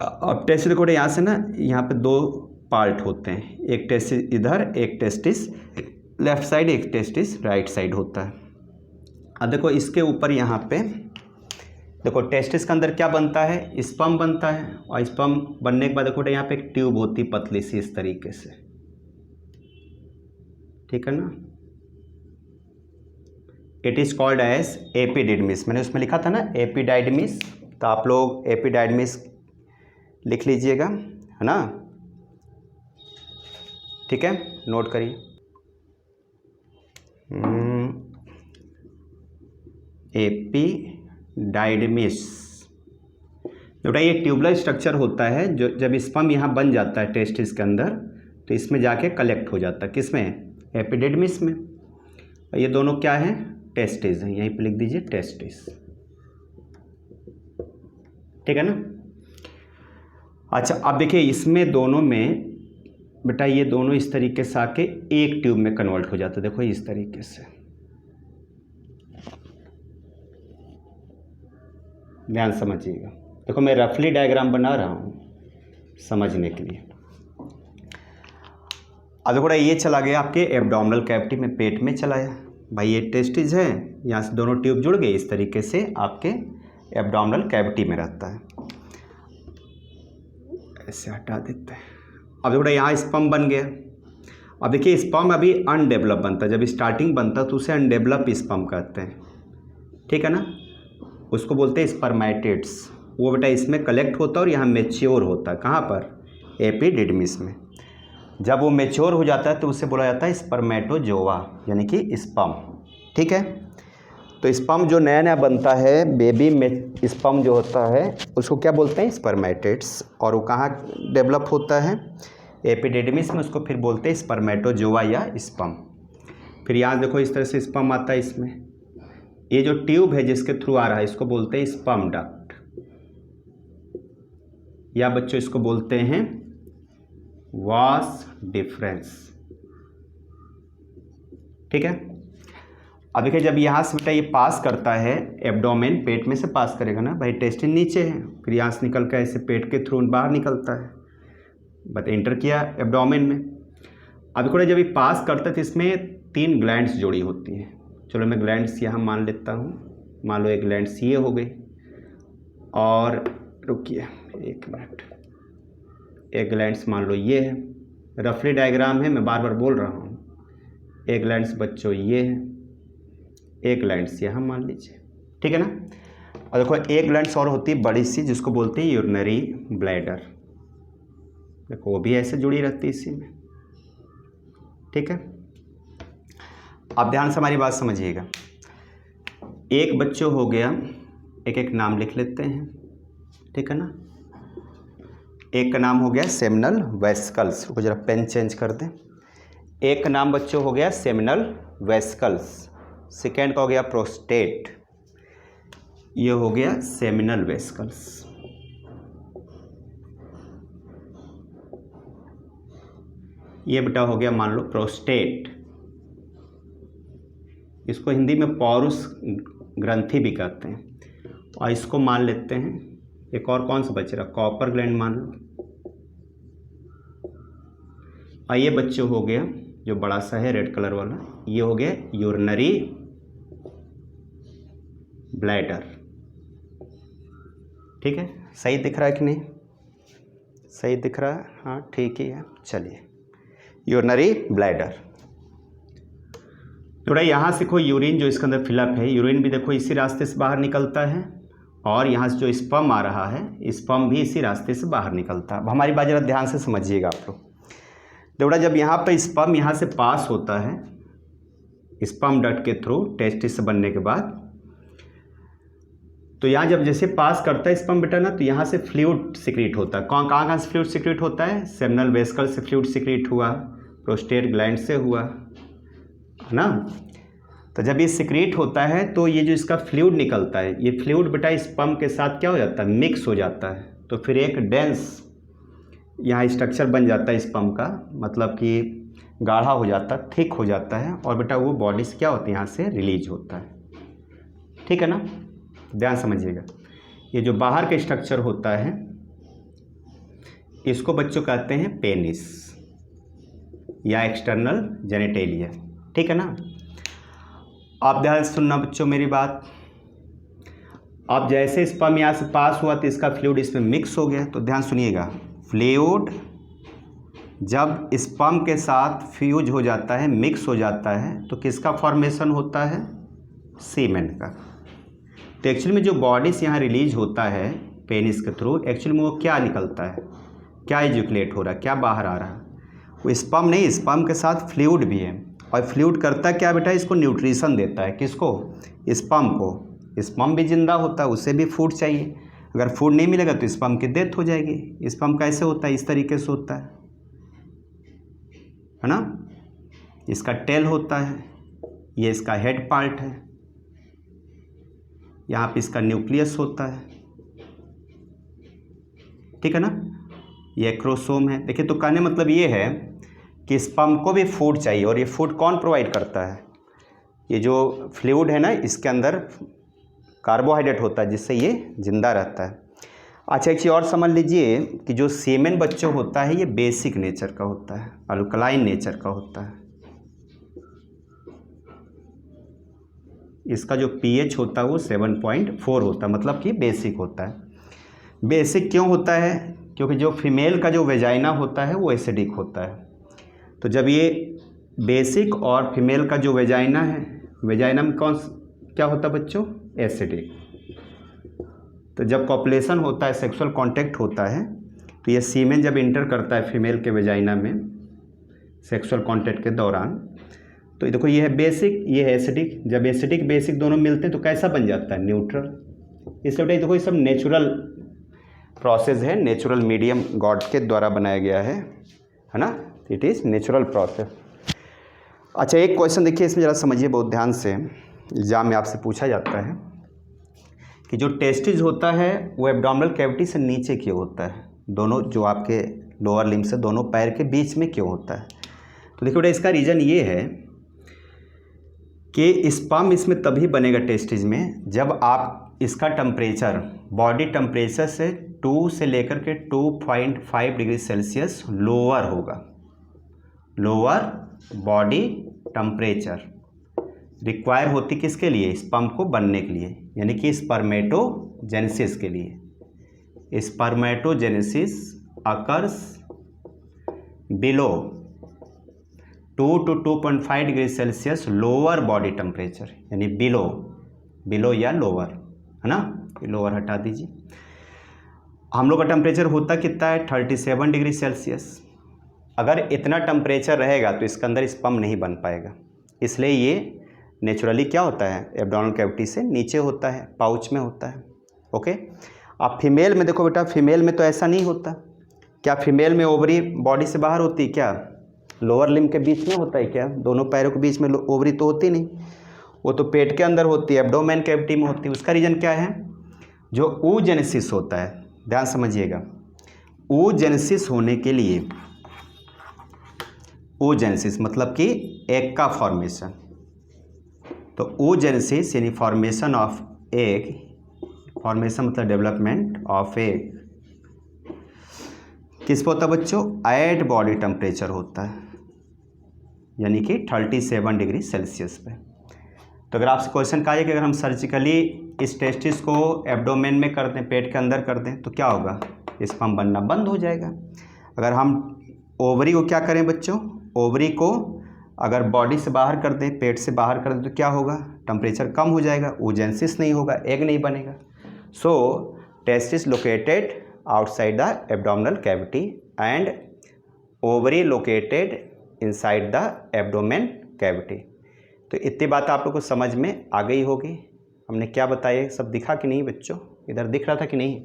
अब टेस्टिस को यहाँ से ना, यहाँ पे 2 पार्ट होते हैं, एक टेस्टिस इधर, एक टेस्टिस लेफ्ट साइड, एक टेस्टिस राइट साइड होता है। अब देखो इसके ऊपर यहाँ पे देखो टेस्टिस के अंदर क्या बनता है? स्पर्म बनता है, और स्पर्म बनने के बाद देखो यहाँ पे एक ट्यूब होती है पतली सी इस तरीके से। ठीक है ना? It is called as epididymis. मैंने उसमें लिखा था ना एपिडाइडमिस, तो आप लोग एपिडाइडमिस लिख लीजिएगा, है ना? ठीक है, नोट करिए। एपिडाइडमिस बेटा ये ट्यूबुलर स्ट्रक्चर होता है जो जब स्पर्म यहाँ बन जाता है टेस्टिस के अंदर, तो इसमें जाके कलेक्ट हो जाता है। किसमें? एपिडिडमिस में। और ये दोनों क्या है? टेस्टिस हैं, यहीं पे लिख दीजिए टेस्टिस। ठीक है ना? अच्छा अब देखिए इसमें दोनों में बेटा ये दोनों इस तरीके से आके एक ट्यूब में कन्वर्ट हो जाते हैं। देखो इस तरीके से, ध्यान समझिएगा। देखो मैं रफली डायग्राम बना रहा हूँ समझने के लिए। अब देखो ये चला गया आपके एब्डोमिनल कैविटी में, पेट में चलाया भाई, ये टेस्टिस है, यहाँ से दोनों ट्यूब जुड़ गए, इस तरीके से आपके एब्डोमिनल कैविटी में रहता है। ऐसे हटा देते हैं। अब देखो यहाँ स्पर्म बन गया। अब देखिए स्पर्म अभी अनडेवलप बनता है, जब स्टार्टिंग बनता है तो उसे अनडेवलप स्पर्म कहते हैं, ठीक है ना, उसको बोलते हैं स्पर्मेटिड्स। वो बेटा इसमें कलेक्ट होता है और यहाँ मेच्योर होता है, कहाँ पर, एपिडिडमिस में। जब वो मेच्योर हो जाता है तो उसे बोला जाता है स्पर्मेटोजोआ, यानी कि स्पर्म, ठीक है। तो स्पर्म जो नया नया बनता है, बेबी में स्पर्म जो होता है उसको क्या बोलते हैं, स्पर्मेटिड्स। और वो कहाँ डेवलप होता है, एपिडिडमिस में, उसको फिर बोलते हैं स्पर्मेटोजोआ या स्पर्म। फिर यहाँ देखो इस तरह से स्पर्म आता है इसमें, ये जो ट्यूब है जिसके थ्रू आ रहा है इसको बोलते हैं स्पर्म डक्ट, या बच्चों इसको बोलते हैं वास डिफरेंस, ठीक है। अब देखिए जब यहाँ से बेटा ये पास करता है एब्डोमेन, पेट में से पास करेगा ना भाई, इंटेस्टाइन नीचे है, फिर यहाँ से निकल कर ऐसे पेट के थ्रू बाहर निकलता है, बट एंटर किया एब्डोमेन में। अब देखो जब ये पास करता है तो इसमें 3 ग्लैंड्स जुड़ी होती हैं। चलो मैं ग्लैंड्स यहाँ मान लेता हूँ, मान लो एक ग्लैंड्स ये हो गई, और रुकिए 1 मिनट, एक ग्लैंड्स मान लो ये है, रफली डायग्राम है, मैं बार बार बोल रहा हूँ। एक ग्लैंड्स बच्चों ये है, एक ग्लैंड्स यहाँ मान लीजिए, ठीक है ना। और देखो एक ग्लैंड्स और होती है बड़ी सी, जिसको बोलते हैं यूरिनरी ब्लैडर। देखो वो भी ऐसे जुड़ी रहती है इसी में, ठीक है। अब ध्यान से हमारी बात समझिएगा। एक बच्चों हो गया, एक एक नाम लिख लेते हैं, ठीक है ना। एक का नाम हो गया सेमिनल वेसिकल्स, रुको जरा पेन चेंज कर दें। एक का नाम बच्चों हो गया सेमिनल वेसिकल्स, सेकेंड का हो गया प्रोस्टेट, ये हो गया सेमिनल वेसिकल्स। ये बेटा हो गया मान लो प्रोस्टेट, इसको हिंदी में पौरुष ग्रंथि भी कहते हैं। और इसको मान लेते हैं, एक और कौन सा बच रहा, कॉपर ग्लैंड मान लो। और ये बच्चों हो गया जो बड़ा सा है रेड कलर वाला, ये हो गया यूरिनरी ब्लैडर, ठीक है। सही दिख रहा है कि नहीं, सही दिख रहा है, हाँ ठीक ही है। चलिए यूरिनरी ब्लैडर, थोड़ा यहाँ से देखो यूरिन जो इसके अंदर फिलअप है, यूरिन भी देखो इसी रास्ते से बाहर निकलता है, और यहाँ से जो स्पर्म आ रहा है स्पर्म भी इसी रास्ते से बाहर निकलता है। अब हमारी बात जरा ध्यान से समझिएगा आप लोग। देखो जब यहाँ पर स्पर्म यहाँ से पास होता है स्पर्म डक्ट के थ्रू टेस्टिस से बनने के बाद, तो यहाँ जब जैसे पास करता है स्पर्म बेटा ना, तो यहाँ से फ्लूइड सिक्रीट होता है। कहाँ से फ्लूइड सिक्रीट होता है, सेमिनल वेसिकल से फ्लूइड सिक्रीट हुआ, प्रोस्टेट ग्लैंड से हुआ, है ना। तो जब ये सिक्रीट होता है तो ये जो इसका फ्लूइड निकलता है, ये फ्लूइड बेटा स्पर्म के साथ क्या हो जाता है, मिक्स हो जाता है। तो फिर एक डेंस यहाँ स्ट्रक्चर बन जाता है स्पर्म का, मतलब कि गाढ़ा हो जाता है, थिक हो जाता है, और बेटा वो बॉडी से क्या होता है, यहाँ से रिलीज होता है, ठीक है ना। ध्यान समझिएगा, ये जो बाहर का स्ट्रक्चर होता है इसको बच्चों कहते हैं पेनिस या एक्सटर्नल जेनिटेलिया, ठीक है ना। आप ध्यान से सुनना बच्चों मेरी बात। अब जैसे स्पर्म यहाँ से पास हुआ तो इसका फ्लूइड इसमें मिक्स हो गया, तो ध्यान सुनिएगा, फ्लूइड जब स्पर्म के साथ फ्यूज हो जाता है, मिक्स हो जाता है, तो किसका फॉर्मेशन होता है, सीमेन का। तो एक्चुअली में जो बॉडी से यहाँ रिलीज होता है पेनिस के थ्रू, एक्चुअली में वो क्या निकलता है, क्या इजैकुलेट हो रहा है, क्या बाहर आ रहा है, वो स्पर्म नहीं, स्पर्म के साथ फ्लूइड भी है। और फ्लूइड करता क्या बेटा, इसको न्यूट्रिशन देता है, किसको, स्पर्म को। स्पर्म भी जिंदा होता है, उसे भी फूड चाहिए, अगर फूड नहीं मिलेगा तो स्पर्म की डेथ हो जाएगी। स्पर्म कैसे होता है, इस तरीके से होता है ना। इसका टेल होता है, ये इसका हेड पार्ट है, यहाँ पे इसका न्यूक्लियस होता है, ठीक है ना। ये एक्रोसोम है। देखिए तो कहने मतलब ये है कि स्पर्म को भी फूड चाहिए, और ये फूड कौन प्रोवाइड करता है? ये जो फ्लूइड है ना, इसके अंदर कार्बोहाइड्रेट होता है जिससे ये जिंदा रहता है। अच्छा एक चीज़ और समझ लीजिए कि जो सीमेन बच्चों होता है ये बेसिक नेचर का होता है, अल्कलाइन नेचर का होता है। इसका जो पीएच होता है वो 7.4 होता है, मतलब कि बेसिक होता है। बेसिक क्यों होता है? क्योंकि जो फीमेल का जो वेजाइना होता है वो एसिडिक होता है। तो जब ये बेसिक और फीमेल का जो वेजाइना है, वेजाइना में क्या होता है बच्चों? एसिडिक। तो जब कॉपुलेशन होता है, सेक्सुअल कांटेक्ट होता है, तो ये सीमेन जब इंटर करता है फीमेल के वेजाइना में सेक्सुअल कांटेक्ट के दौरान, तो देखो ये है बेसिक, ये है एसिडिक। जब एसिडिक बेसिक दोनों मिलते हैं तो कैसा बन जाता है? न्यूट्रल। इसलिए देखो ये सब नेचुरल प्रोसेस है, नेचुरल मीडियम गॉड के द्वारा बनाया गया है ना, इट इज़ नेचुरल प्रोसेस। अच्छा एक क्वेश्चन देखिए इसमें ज़रा समझिए बहुत ध्यान से, एग्जाम में आपसे पूछा जाता है कि जो टेस्टिस होता है वो एब्डोमिनल कैविटी से नीचे क्यों होता है? दोनों जो आपके लोअर लिम्ब से दोनों पैर के बीच में क्यों होता है? तो देखिए बेटा इसका रीज़न ये है कि स्पर्म इसमें तभी बनेगा टेस्टिस में जब आप इसका टेम्परेचर बॉडी टेम्परेचर से 2 से लेकर के 2.5 डिग्री सेल्सियस लोअर होगा। लोअर बॉडी टेम्परेचर रिक्वायर होती किसके लिए? स्पर्म को बनने के लिए, यानी कि स्पर्मेटोजेनेसिस के लिए। Spermatogenesis occurs below 2 to 2.5 degree Celsius lower body temperature, यानी बिलो या लोअर, है ना, ये लोअर हटा दीजिए। हम लोग का टेम्परेचर होता कितना है? 37 डिग्री सेल्सियस। अगर इतना टेम्परेचर रहेगा तो इसके अंदर स्पर्म नहीं बन पाएगा, इसलिए ये नेचुरली क्या होता है? एब्डोमिनल कैविटी से नीचे होता है, पाउच में होता है। ओके। अब फीमेल में देखो बेटा, फीमेल में तो ऐसा नहीं होता। क्या फीमेल में ओवरी बॉडी से बाहर होती है क्या? लोअर लिम्ब के बीच में होता है क्या? दोनों पैरों के बीच में ओवरी तो होती नहीं, वो तो पेट के अंदर होती है, एब्डोमेन कैविटी में होती है। उसका रीज़न क्या है? जो oogenesis होता है, ध्यान समझिएगा, oogenesis होने के लिए, oogenesis मतलब कि एग का फॉर्मेशन, तो oogenesis यानी फॉर्मेशन ऑफ एग, फॉर्मेशन मतलब डेवलपमेंट ऑफ एग किस पे होता है बच्चों? एट बॉडी टेम्परेचर होता है, यानी कि 37 डिग्री सेल्सियस पे। तो अगर आपसे क्वेश्चन कहा है कि अगर हम सर्जिकली इस टेस्टिस को एब्डोमेन में कर दें, पेट के अंदर कर दें, तो क्या होगा? स्पर्म बनना बंद हो जाएगा। अगर हम ओवरी को क्या करें बच्चों? ओवरी को अगर बॉडी से बाहर कर दें, पेट से बाहर कर दें, तो क्या होगा? टेम्परेचर कम हो जाएगा, oogenesis नहीं होगा, एग नहीं बनेगा। So testis located outside the abdominal cavity and ovary located inside the abdomen cavity। तो इतनी बात आप लोग को समझ में आ गई होगी। हमने क्या बताया, सब दिखा कि नहीं बच्चों? इधर दिख रहा था कि नहीं?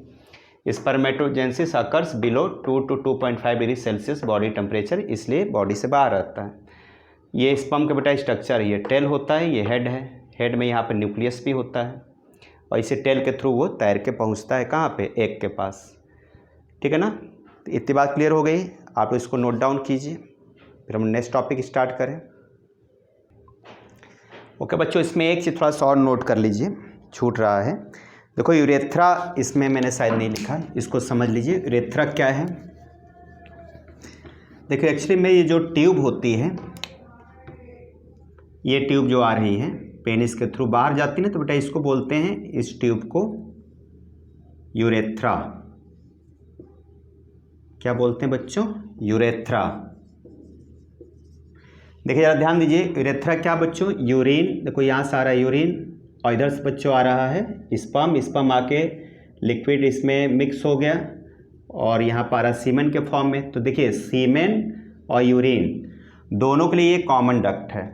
Spermatogenesis occurs below 2 to 2.5 degree Celsius body temperature, इसलिए बॉडी से बाहर रहता है। ये स्पर्म का बेटा स्ट्रक्चर, ये टेल होता है, ये हेड है, हेड में यहाँ पर न्यूक्लियस भी होता है, और इसे टेल के थ्रू वो तैर के पहुँचता है कहाँ पे? एग के पास। ठीक है ना? तो इतनी बात क्लियर हो गई, आप इसको नोट डाउन कीजिए, फिर हम नेक्स्ट टॉपिक स्टार्ट करें। ओके बच्चों, इसमें एक चीज़ थोड़ा सा और नोट कर लीजिए, छूट रहा है। देखो यूरेथ्रा इसमें मैंने शायद नहीं लिखा, इसको समझ लीजिए। यूरेथ्रा क्या है? देखो एक्चुअली में ये जो ट्यूब होती है, ये ट्यूब जो आ रही है पेनिस के थ्रू बाहर जाती है ना, तो बेटा इसको बोलते हैं, इस ट्यूब को यूरेथ्रा। क्या बोलते हैं बच्चों? यूरेथ्रा। देखिए जरा ध्यान दीजिए, यूरेथ्रा क्या बच्चों? यूरिन, देखो यहाँ से आ रहा है यूरिन, और इधर से बच्चों आ रहा है स्पर्म, स्पर्म आके लिक्विड इसमें मिक्स हो गया, और यहाँ पर आ रहा है सीमेन के फॉर्म में। तो देखिए सीमेन और यूरिन दोनों के लिए ये कॉमन डक्ट है,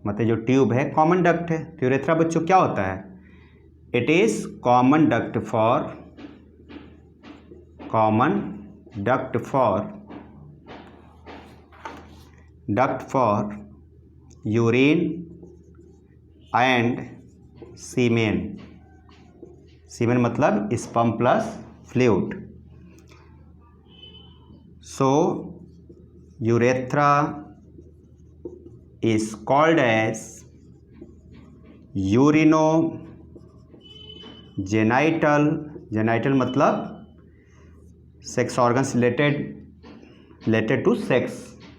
मतलब जो ट्यूब है कॉमन डक्ट है। तो यूरेथ्रा बच्चों क्या होता है? It is common duct for urine and semen. Semen मतलब sperm plus fluid. So urethra is called as urinogenital, genital मतलब sex organs related to sex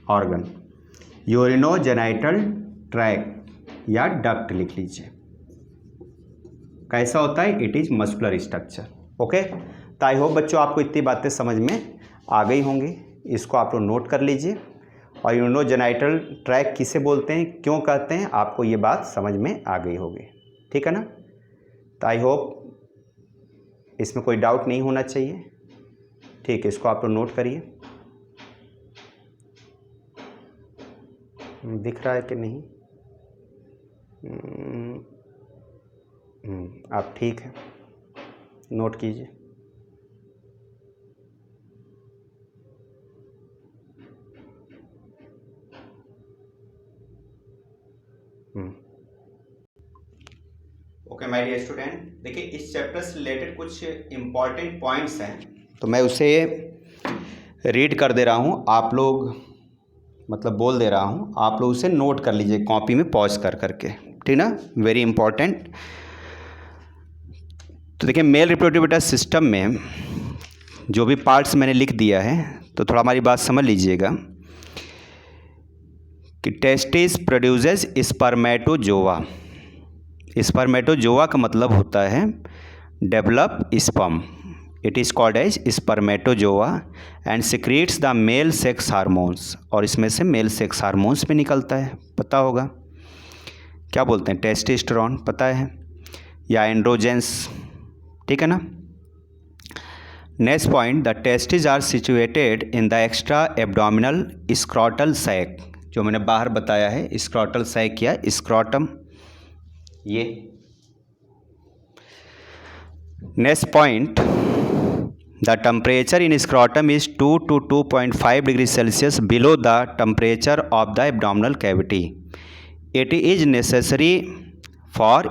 organ, urinogenital tract या डक्ट लिख लीजिए। कैसा होता है? It is muscular structure. Okay, तो I hope बच्चों आपको इतनी बातें समझ में आ गई होंगी। इसको आप लोग नोट कर लीजिए। और यूरिनोजेनाइटल ट्रैक्ट किसे बोलते हैं, क्यों कहते हैं, आपको ये बात समझ में आ गई होगी। ठीक है ना? तो आई होप इसमें कोई डाउट नहीं होना चाहिए। ठीक है, इसको आप लोग नोट करिए। दिख रहा है कि नहीं? आप ठीक है, नोट कीजिए। ओके माय डियर स्टूडेंट, देखिए इस चैप्टर से रिलेटेड कुछ इम्पॉर्टेंट पॉइंट्स हैं, तो मैं उसे रीड कर दे रहा हूँ। आप लोग मतलब बोल दे रहा हूँ, आप लोग उसे नोट कर लीजिए कॉपी में पॉज कर करके। ठीक ना? Very important. तो देखिए मेल रिप्रोडक्टिव सिस्टम में जो भी पार्ट्स मैंने लिख दिया है, तो थोड़ा हमारी बात समझ लीजिएगा कि टेस्टिस प्रोड्यूसेस स्पर्मेटोजोआ। स्पर्मेटोजोआ का मतलब होता है develop sperm. It is called as spermatozoa and secretes the male sex hormones. और इसमें से मेल सेक्स हार्मोन्स भी निकलता है, पता होगा क्या बोलते हैं, टेस्टोस्टेरोन, पता है, या एंड्रोजेंस। ठीक है ना? Next point, the testis are situated in the extra abdominal scrotal sac. जो मैंने बाहर बताया है, स्क्रॉटल सैक या स्क्रॉटम, ये। Next point, the temperature in scrotum is 2 to 2.5 degree Celsius below the temperature of the abdominal cavity. It is necessary for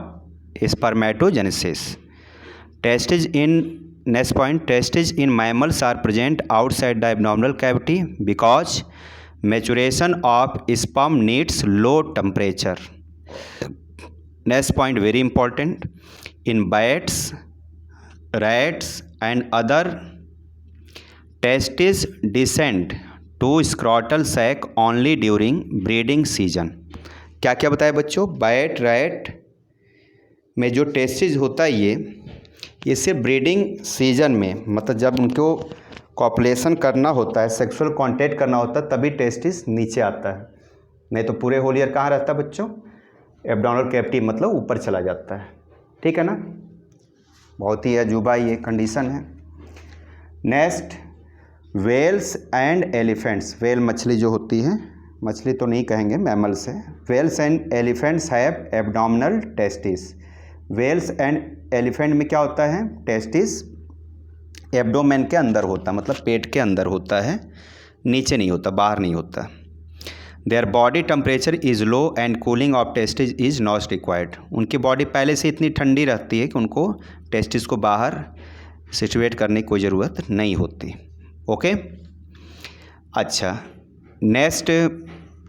spermatogenesis. Testis in next point, testis in mammals are present outside the abdominal cavity because maturation of sperm needs low temperature. Next point, very important, in bats, rats and other testes descend to scrotal sac only during breeding season. क्या क्या बताया बच्चों? Bat, rat में जो testis होता है ये सिर्फ ब्रीडिंग सीजन में, मतलब जब उनको कॉपुलेशन करना होता है, सेक्सुअल कॉन्टैक्ट करना होता है, तभी टेस्टिस नीचे आता है। नहीं तो पूरे होल ईयर कहाँ रहता है बच्चों? एब्डोमिनल कैविटी, मतलब ऊपर चला जाता है। ठीक है ना? बहुत ही अजूबा ये कंडीशन है। Next, whales and elephants. Whale मछली जो होती है, मछली तो नहीं कहेंगे, मैमल्स है। Whales and elephants have abdominal testis. Whales and elephant में क्या होता है? टेस्टिस एब्डोमेन के अंदर होता है, मतलब पेट के अंदर होता है, नीचे नहीं होता, बाहर नहीं होता। Their body temperature is low and cooling of testis is not required. उनकी बॉडी पहले से इतनी ठंडी रहती है कि उनको टेस्टिस को बाहर सिचुएट करने की कोई ज़रूरत नहीं होती। ओके, अच्छा, नेक्स्ट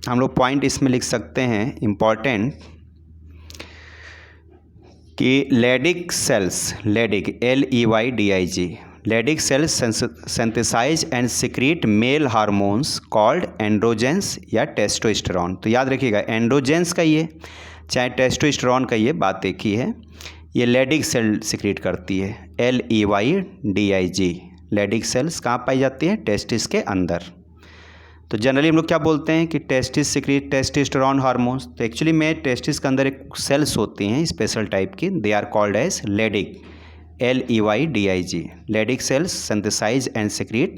हम लोग पॉइंट इसमें लिख सकते हैं इम्पॉर्टेंट कि Leydig cells, Leydig LEYDIG, Leydig cells synthesise and secrete male hormones called androgens या टेस्टोस्टेरोन। तो याद रखिएगा, एंड्रोजेंस का ये चाहे टेस्टोस्टेरोन का ये बात एक ही है। ये लेडिक सेल सिक्रीट करती है, LEYDIG। लेडिक सेल्स कहाँ पाई जाती है? टेस्टिस के अंदर। तो जनरली हम लोग क्या बोलते हैं कि टेस्टिस सिक्रीट टेस्टोस्टेरोन हार्मोन्स। तो एक्चुअली में टेस्टिस के अंदर एक सेल्स होती हैं स्पेशल टाइप की, they are called as Leydig, LEYDIG। Leydig cells synthesise and secrete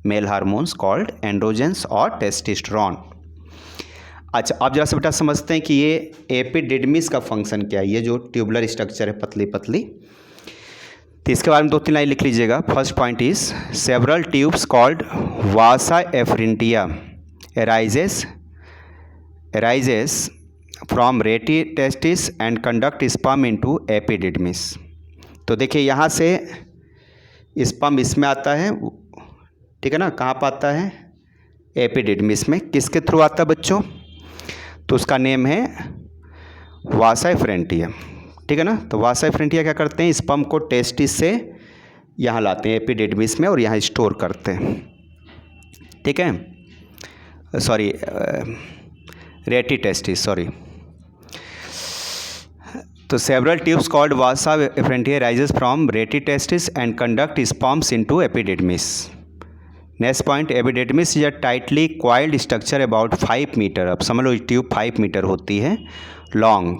male hormones called androgens और टेस्टोस्टेरोन। अच्छा, आप जरा से बेटा समझते हैं कि ये एपिडिडमिस का फंक्शन क्या है। ये जो ट्यूबुलर स्ट्रक्चर है, पतली पतली, तो इसके बारे में 2-3 लाइन लिख लीजिएगा। First point is several tubes called vasa efferentia arises from rete testis and conduct sperm into epididymis. तो देखिए यहाँ से स्पर्म इसमें आता है, ठीक है ना। कहाँ पाता है? एपिडिडमिस में। किसके थ्रू आता है बच्चों? तो उसका नेम है वासा एफरेंटिया, ठीक है ना। तो वासा एफरेंटिया क्या करते हैं? स्पर्म को टेस्टिस से यहाँ लाते हैं एपिडिडमिस में और यहाँ स्टोर करते हैं, ठीक है। Sorry, rete testis, sorry. तो several tubes called vasa efferentia rises from rete testis and conduct sperms into epididymis. Next point, epididymis is a tightly coiled structure about 5 meter. अब समझ लो ट्यूब 5 मीटर होती है long.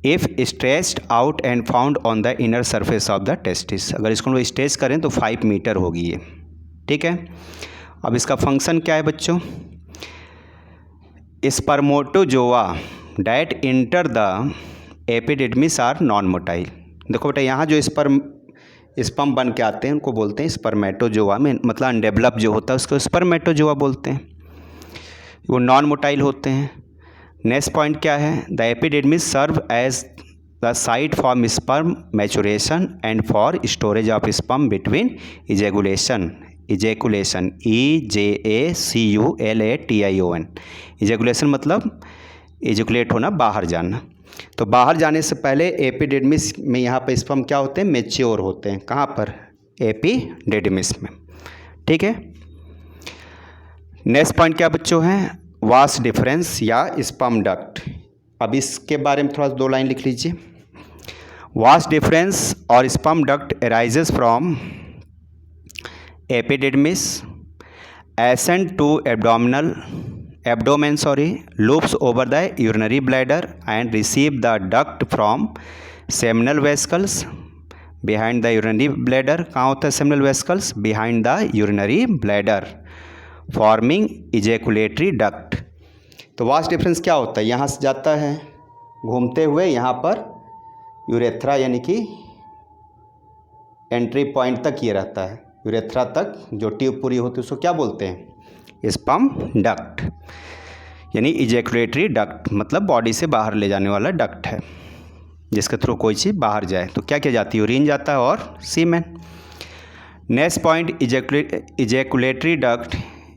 If stretched out and found on the inner surface of the testis. अगर इसको हम stretch करें तो 5 मीटर होगी ये, ठीक है। अब इसका फंक्शन क्या है बच्चों? Spermatozoa that enter the epididymis are non motile. देखो बेटा, यहाँ जो स्पर्म बन के आते हैं उनको बोलते हैं स्पर्मेटोजोआ, में मतलब अनडेवलप जो होता है उसको स्पर्मेटोजोआ बोलते हैं, वो नॉन मोटाइल होते हैं। नेक्स्ट पॉइंट क्या है? The epididymis serve as the site for sperm maturation and for storage of sperm between ejaculation. EJACULATION। Ejaculation मतलब इजैकुलेट होना, बाहर जाना। तो बाहर जाने से पहले एपिडिडमिस में यहाँ पर स्पर्म क्या होते हैं? मैच्योर होते हैं। कहाँ पर? एपिडिडमिस में, ठीक है। नेक्स्ट पॉइंट क्या बच्चों है? वास डिफरेंस या स्पर्म डक्ट। अब इसके बारे में थोड़ा 2 लाइन लिख लीजिए। वास डिफरेंस और sperm duct arises from epididymis ascend to abdomen loops over the urinary bladder and receive the duct from seminal vesicles behind the urinary bladder। कहाँ होता है seminal vesicles? behind the urinary bladder forming ejaculatory duct। तो vast difference क्या होता है? यहाँ से जाता है घूमते हुए यहाँ पर यूरेथ्रा यानी कि एंट्री पॉइंट तक ये रहता है। यूरेथ्रा तक जो ट्यूब पूरी होती है उसको क्या बोलते हैं? स्पर्म डक्ट, यानी इजैकुलेटरी डक्ट मतलब बॉडी से बाहर ले जाने वाला डक्ट है जिसके थ्रू कोई चीज़ बाहर जाए। तो क्या क्या जाती है? यूरिन जाता है और semen. Next point, ejaculatory duct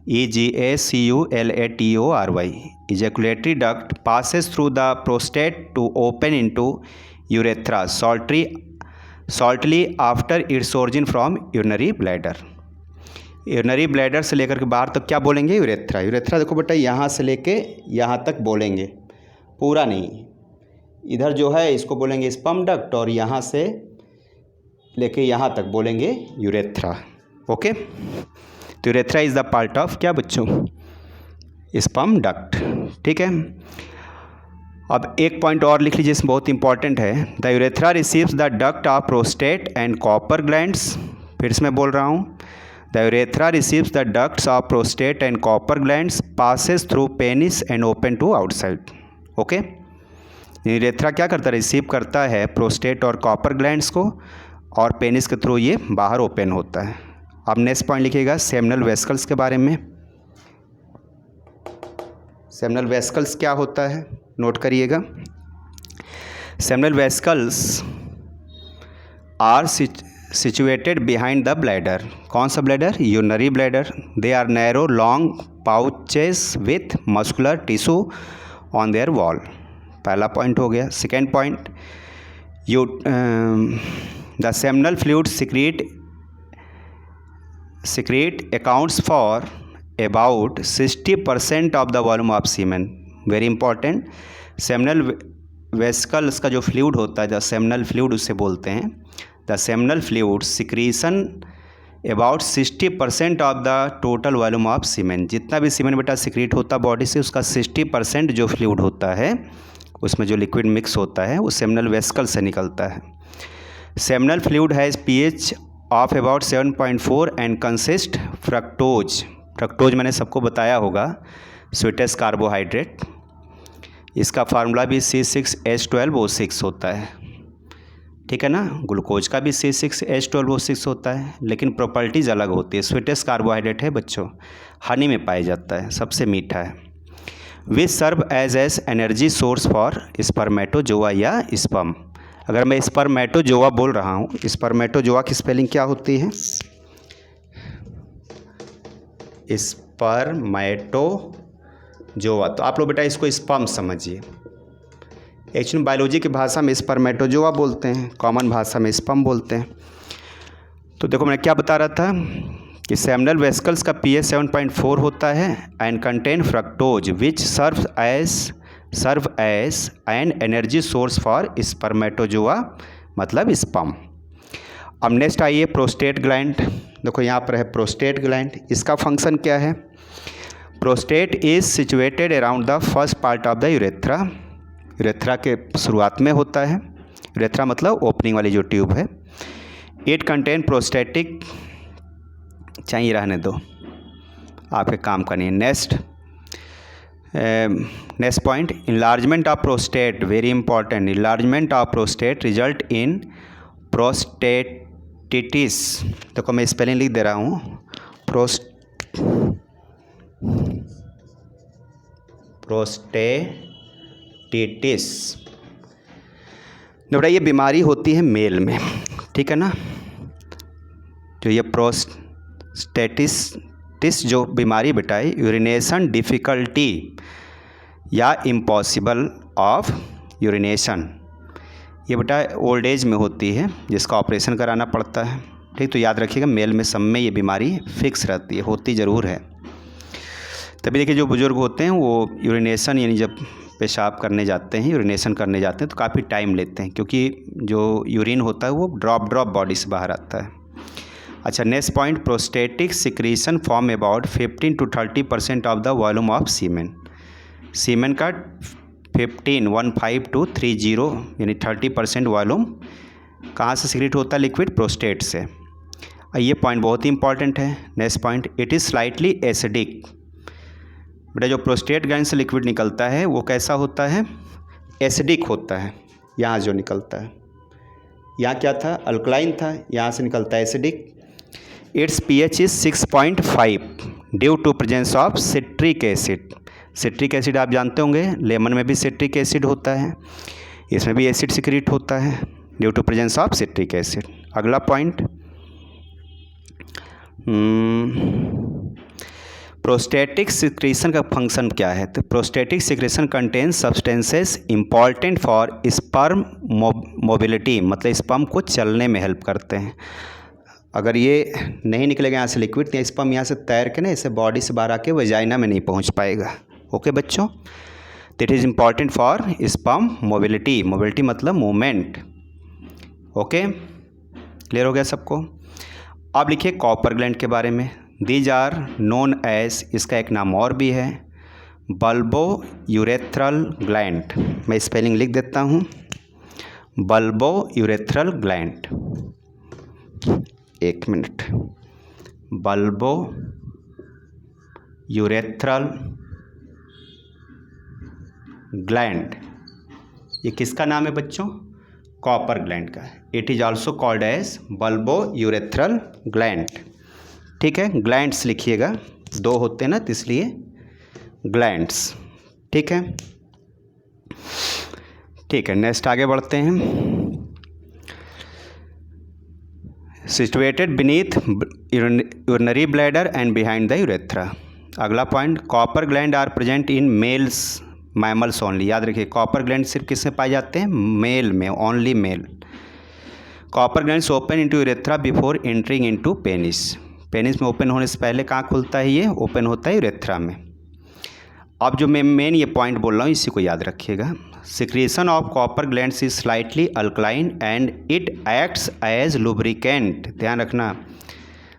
EGACULATORY। Ejaculatory duct passes through the prostate to open into urethra shortly after its origin from urinary bladder। Urinary bladder से लेकर के बाहर तक क्या बोलेंगे? यूरेथ्रा। यूरेथ्रा देखो बेटा, यहाँ से लेके यहाँ तक बोलेंगे, पूरा नहीं। इधर जो है इसको बोलेंगे स्पर्म डक्ट और यहाँ से लेके यहाँ तक बोलेंगे यूरेथ्रा, ओके। तो urethra is the part of क्या बच्चों? स्पर्म डक्ट, ठीक है। अब एक पॉइंट और लिख लीजिए, इसमें बहुत इंपॉर्टेंट है। The urethra receives the duct of prostate and Cowper glands. फिर से मैं बोल रहा हूँ, the urethra receives the ducts of prostate and Cowper glands passes through penis and open to outside, okay. Urethra क्या करता है? रिसीव करता है प्रोस्टेट और कॉपर ग्लैंड्स को और पेनिस के थ्रू ये बाहर ओपन होता है। अब नेक्स्ट पॉइंट लिखिएगा सेमिनल वेसिकल्स के बारे में। सेमिनल वेसिकल्स क्या होता है? नोट करिएगा। Seminal vesicles are situated behind the bladder। कौन सा bladder? Urinary bladder. They are narrow long pouches with muscular tissue on their wall. पहला पॉइंट हो गया। Second point, the seminal fluid secrete accounts for about 60% of the volume of semen। Very important. Seminal vesicles का जो fluid होता है, the seminal fluid उसे बोलते हैं। The seminal fluid secretion about 60% of the total volume of semen. जितना भी सीमेन बेटा सिक्रीट होता है बॉडी से, उसका 60% जो फ्लूइड होता है, उसमें जो लिक्विड मिक्स होता है, वो सेमिनल वेसिकल से निकलता है। Seminal fluid has pH of about 7.4 and consist fructose. Fructose मैंने सबको बताया होगा, स्वीटेस्ट कार्बोहाइड्रेट। इसका फार्मूला भी C6H12O6 होता है, ठीक है ना। ग्लूकोज का भी C6H12O6 होता है, लेकिन प्रॉपर्टीज़ अलग होती है। स्वीटेस्ट कार्बोहाइड्रेट है बच्चों, हनी में पाया जाता है, सबसे मीठा है। Which serve as energy source for spermatozoa या स्पर्म। अगर मैं स्पर्मेटोजोआ बोल रहा हूँ, स्पर्मेटोजोआ की स्पेलिंग क्या होती है? स्पर्मेटोजोआ। तो आप लोग बेटा इसको स्पर्म समझिए। एक्चुअली बायोलॉजी की भाषा में स्पर्मेटोजोआ बोलते हैं, कॉमन भाषा में स्पर्म बोलते हैं। तो देखो मैं क्या बता रहा था कि सेमिनल वेसिकल्स का pH 7.4 होता है and contain fructose which serve as an energy source for spermatozoa, मतलब स्पर्म। अब नेक्स्ट आइए प्रोस्टेट ग्लैंड। देखो यहाँ पर है प्रोस्टेट ग्लैंड। इसका फंक्शन क्या है? Prostate is situated around the first part of the urethra. Urethra के शुरुआत में होता है। यूरेथ्रा मतलब ओपनिंग वाली जो ट्यूब है। इट कंटेन प्रोस्टेटिक, चाहिए रहने दो, आपके काम का नहीं। Next point, enlargement of prostate, very important. Enlargement of prostate result in prostatitis. देखो मैं स्पेलिंग लिख दे रहा हूँ, प्रोस्टेटिटिस। बेटा ये बीमारी होती है मेल में, ठीक है ना। जो ये प्रोस्टेटिटिस जो बीमारी बेटा है, यूरिनेशन डिफ़िकल्टी या इम्पॉसिबल ऑफ यूरिनेशन, ये बेटा ओल्ड एज में होती है, जिसका ऑपरेशन कराना पड़ता है। ठीक, तो याद रखिएगा मेल में सब में ये बीमारी फिक्स रहती है, होती ज़रूर है। तभी देखिए जो बुज़ुर्ग होते हैं वो यूरिनेशन यानी जब पेशाब करने जाते हैं, यूरिनेशन करने जाते हैं तो काफ़ी टाइम लेते हैं, क्योंकि जो यूरिन होता है वो ड्रॉप बॉडी से बाहर आता है। अच्छा, next point, prostatic secretion form about 15 to 30% of the volume of semen. Semen का 15 to 30 यानी 30% वॉल्यूम कहाँ से सिक्रीट होता है? लिक्विड प्रोस्टेट से। ये पॉइंट बहुत ही इंपॉर्टेंट है। Next point, it is slightly acidic. बेटा जो प्रोस्टेट ग्लैंड से लिक्विड निकलता है वो कैसा होता है? एसिडिक होता है। यहाँ जो निकलता है, यहाँ क्या था? अल्कलाइन था, यहाँ से निकलता है acidic. Its pH is 6.5 due to presence of citric acid. Citric acid आप जानते होंगे, लेमन में भी सिट्रिक एसिड होता है, इसमें भी एसिड सिक्रीट होता है due to presence of citric acid. अगला पॉइंट, प्रोस्टेटिक सिक्रीशन का फंक्शन क्या है? तो prostatic secretion contain substances important for sperm mobility, मतलब स्पर्म को चलने में हेल्प करते हैं। अगर ये नहीं निकलेगा यहाँ से लिक्विड, तो स्पर्म यहाँ से तैर के ना ऐसे बॉडी से बाहर आके वजाइना में नहीं पहुँच पाएगा। ओके बच्चों, that is important for sperm mobility. Mobility मतलब मूवमेंट। ओके, क्लियर हो गया सबको? अब लिखिए कॉपर ग्लैंड के बारे में। दीज आर नोन एज, इसका एक नाम और भी है, बल्बो यूरेथ्रल ग्लैंड। मैं स्पेलिंग लिख देता हूँ, बल्बो यूरेथ्रल ग्लैंड। एक मिनट, बल्बो यूरेथ्रल ग्लैंड, ये किसका नाम है बच्चों? कॉपर ग्लैंड का। It is also called as bulbo urethral gland. ठीक है, ग्लैंड्स लिखिएगा, दो होते हैं ना तो इसलिए ग्लैंड्स। ठीक है, ठीक है, नेक्स्ट आगे बढ़ते हैं। Situated beneath urinary bladder and behind the urethra. अगला point, Cowper gland are present in males mammals only. याद रखिए कॉपर ग्लैंड सिर्फ किस में पाए जाते हैं? मेल में, only mail. Copper glands open into urethra before entering into penis. Penis में ओपन होने से पहले कहाँ खुलता है? ये ओपन होता है यूरेथ्रा में। अब जो मैं मेन ये पॉइंट बोल रहा हूँ इसी को याद रखिएगा। Secretion of Cowper glands is slightly alkaline and it acts as lubricant. ध्यान रखना,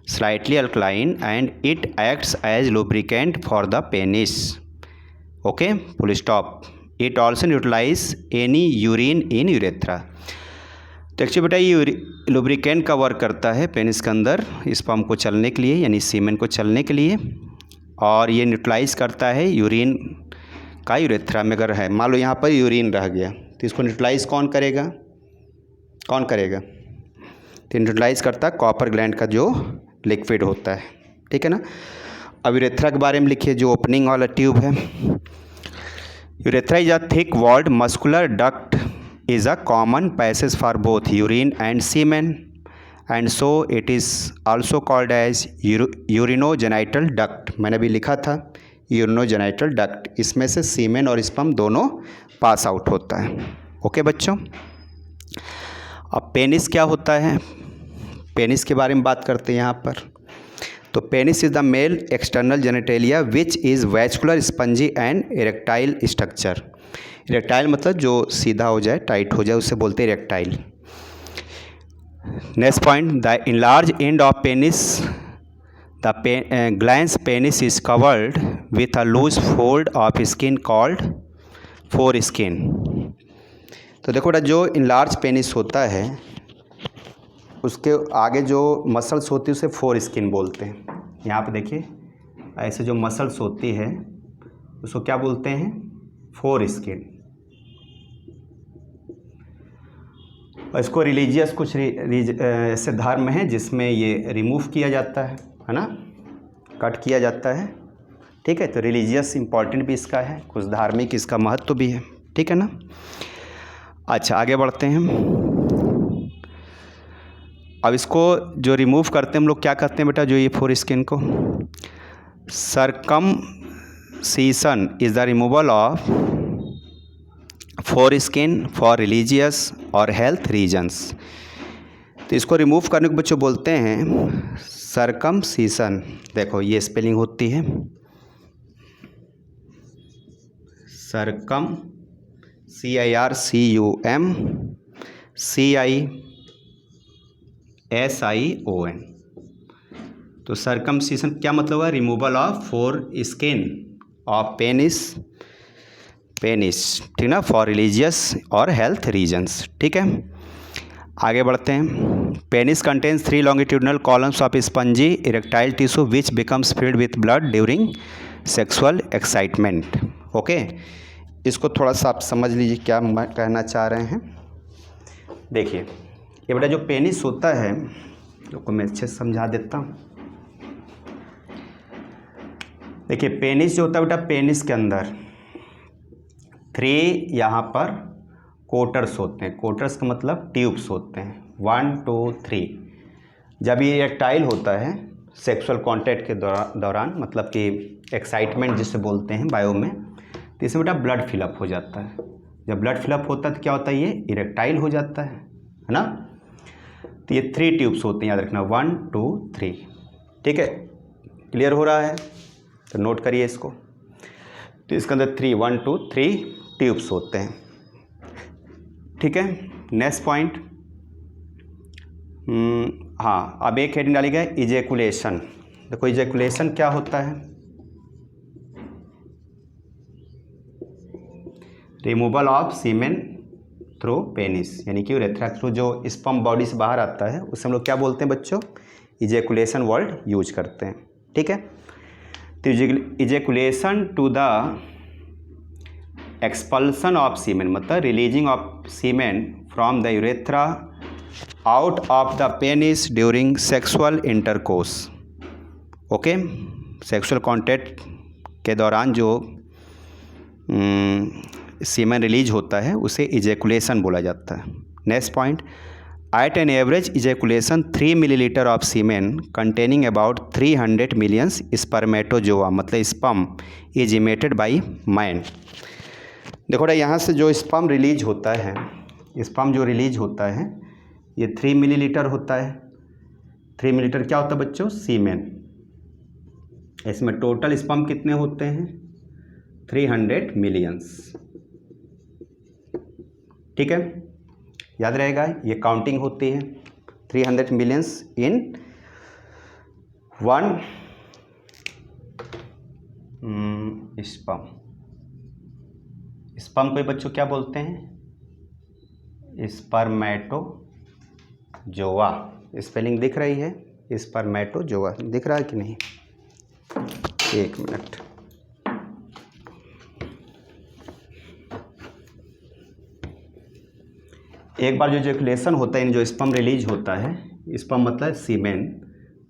slightly alkaline and it acts as lubricant for the penis. Okay, full stop. It also neutralise any urine in urethra. तो actually बेटा ये lubricant का work करता है penis के अंदर स्पर्म को चलने के लिए, यानी सीमेन को चलने के लिए, और ये न्यूट्रलाइज करता है यूरिन का यूरेथ्रा में। अगर है मान लो यहाँ पर यूरिन रह गया तो इसको न्यूट्रलाइज कौन करेगा? कौन करेगा? तो न्यूट्रलाइज करता है कॉपर ग्लैंड का जो लिक्विड होता है। ठीक है ना। अब यूरेथ्रा के बारे में लिखिए, जो ओपनिंग वाला ट्यूब है। Urethra is a thick walled muscular duct, is a common passage for both urine and semen and so it is also called as urinogenital duct. मैंने अभी लिखा था यूरिनोजेनाइटल डक्ट। इसमें से सीमेन और स्पर्म दोनों पास आउट होता है। ओके बच्चों, अब पेनिस क्या होता है, पेनिस के बारे में बात करते हैं यहाँ पर। तो penis is the male external genitalia which is vascular spongy and erectile structure. Erectile मतलब जो सीधा हो जाए, टाइट हो जाए, उसे बोलते हैं erectile. Next point, the enlarge end of penis, the glans penis is covered with a loose fold of skin called foreskin. तो देखो बेटा, जो इनलार्ज पेनिस होता है उसके आगे जो मसल्स होती है उसे फोर स्किन बोलते हैं। यहाँ पे देखिए, ऐसे जो मसल्स होती है उसको क्या बोलते हैं, फोर स्किन। और इसको रिलीजियस कुछ ऐसे धर्म हैं जिसमें ये रिमूव किया जाता है ना, कट किया जाता है। ठीक है, तो रिलीजियस इम्पॉर्टेंट भी इसका है, कुछ धार्मिक इसका महत्व भी है। ठीक है ना। अच्छा, आगे बढ़ते हैं। अब इसको जो रिमूव करते हैं हम लोग क्या कहते हैं बेटा, जो ये फोर स्किन को, circumcision is the removal of foreskin for religious और हेल्थ रीजन्स। तो इसको रिमूव करने को बच्चों बोलते हैं सरकमसीशन। देखो ये स्पेलिंग होती है सरकम, CIRCUMCISION। तो सरकमसीशन क्या मतलब है, removal of four skin of penis, ठीक ना, फॉर रिलीजियस और हेल्थ रीजन्स। ठीक है, आगे बढ़ते हैं। Penis contains 3 longitudinal columns of spongy erectile tissue which becomes filled with blood during sexual excitement. Okay, इसको थोड़ा सा आप समझ लीजिए क्या कहना चाह रहे हैं। देखिए ये बेटा जो पेनिस होता है, तो मैं अच्छे से समझा देता हूँ। देखिए पेनिस जो होता है बेटा, पेनिस के अंदर 3 यहाँ पर कोटर्स होते हैं। कोटर्स का मतलब ट्यूब्स होते हैं, 1 2 3। जब ये इरेक्टाइल होता है सेक्सुअल कॉन्टैक्ट के दौरान, मतलब कि एक्साइटमेंट जिसे बोलते हैं बायो में, तो इसमें बेटा ब्लड फिलअप हो जाता है। जब ब्लड फिलअप होता है तो क्या होता है, ये इरेक्टाइल हो जाता है ना। तो ये 3 ट्यूब्स होते हैं, याद रखना, 1 2 3। ठीक है, क्लियर हो रहा है, तो नोट करिए इसको। तो इसके अंदर 1 2 3 ट्यूब्स होते हैं। ठीक है, नेक्स्ट पॉइंट, हाँ, अब एक हेडिंग डाली गई इजैकुलेशन। देखो इजैकुलेशन क्या होता है, removal of semen through penis, यानी कि यूरेथ्रा थ्रू जो स्पर्म बॉडी से बाहर आता है उसे हम लोग क्या बोलते हैं बच्चों, इजैकुलेशन वर्ड यूज करते हैं। ठीक है, तो ejaculation to the expulsion of semen, मतलब releasing of semen from the urethra out of the penis during sexual intercourse. Okay, sexual contact के दौरान जो सीमेन रिलीज होता है उसे इजैकुलेशन बोला जाता है। Next point, at an average ejaculation 3 millilitre of semen containing about 300 millions spermatozoa, मतलब sperm is emitted by man. देखो ना, यहाँ से जो स्पर्म रिलीज होता है, स्पर्म जो रिलीज होता है ये 3 मिलीलीटर होता है। 3 मिलीलीटर क्या होता है बच्चों, सीमेन। इसमें टोटल स्पर्म कितने होते हैं, 300 मिलियंस। ठीक है, याद रहेगा, ये काउंटिंग होती है 300 मिलियंस इन 1 स्पर्म। स्पर्म को बच्चों क्या बोलते हैं, स्पर्मेटोजोआ। स्पेलिंग दिख रही है, स्पर्मेटोजोआ दिख रहा है कि नहीं, एक मिनट। एक बार जो इजैकुलेशन होता है, जो स्पर्म रिलीज होता है, स्पर्म मतलब सीमेन,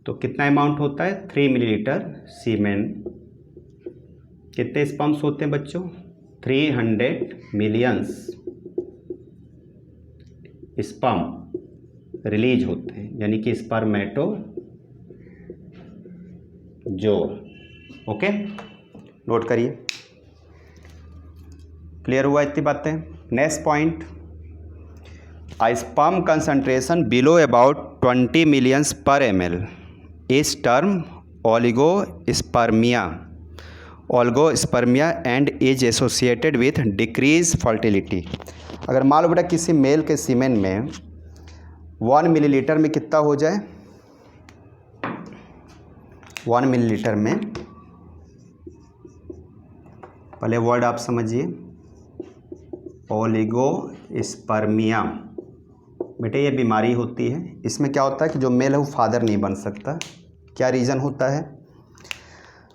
तो कितना अमाउंट होता है, 3 मिलीलीटर सीमेन। कितने स्पर्म्स होते हैं बच्चों, 300 मिलियंस स्पर्म रिलीज होते हैं, यानी कि स्पर्मेटोजोआ। ओके, नोट करिए। क्लियर हुआ इतनी बातें? Next point, sperm concentration below about 20 millions पर ml इस term oligospermia and is associated with decrease fertility. अगर मान लो बेटा किसी मेल के सीमेन में 1 मिलीलीटर में कितना हो जाए, 1 मिलीलीटर में, पहले वर्ड आप समझिए, ओलिगोस्पर्मिया। बेटा ये बीमारी होती है, इसमें क्या होता है कि जो मेल है वो फादर नहीं बन सकता। क्या रीज़न होता है?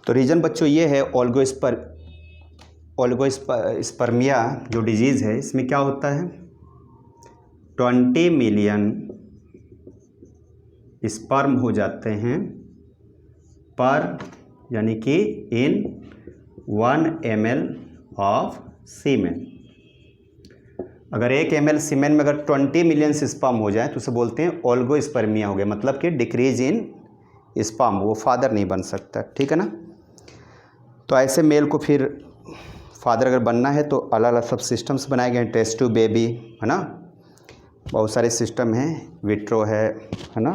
तो रीज़न बच्चों ये है, ओलिगोस्पर्मिया जो डिजीज़ है, इसमें क्या होता है, 20 मिलियन स्पर्म हो जाते हैं पर, यानी कि इन 1 ml ऑफ सीमेन। अगर 1 ml सीमेन में अगर 20 मिलियन स्पर्म हो जाए तो उसे बोलते हैं ओलिगोस्पर्मिया हो गया, मतलब कि डिक्रीज इन स्पर्म, वो फादर नहीं बन सकता। ठीक है ना? तो ऐसे मेल को फिर फादर अगर बनना है तो अलग अलग सब सिस्टम्स बनाए गए हैं, टेस्ट ट्यूब बेबी, है ना, बहुत सारे सिस्टम हैं, विट्रो है ना,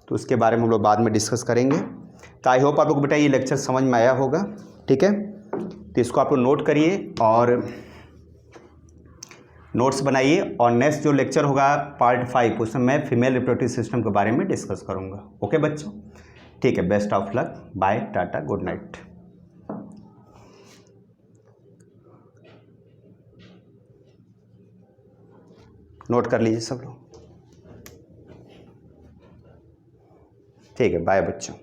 तो उसके बारे में हम लोग बाद में डिस्कस करेंगे। तो आई होप आप लोग बेटा ये लेक्चर समझ में आया होगा। ठीक है, तो इसको आप लोग नोट करिए और नोट्स बनाइए, और नेक्स्ट जो लेक्चर होगा पार्ट 5, उसमें मैं फीमेल रिप्रोडक्टिव सिस्टम के बारे में डिस्कस करूँगा। ओके बच्चों, ठीक है, best of luck, bye, tata, good night. Note कर लीजिए सब लोग। ठीक है, बाय बच्चों।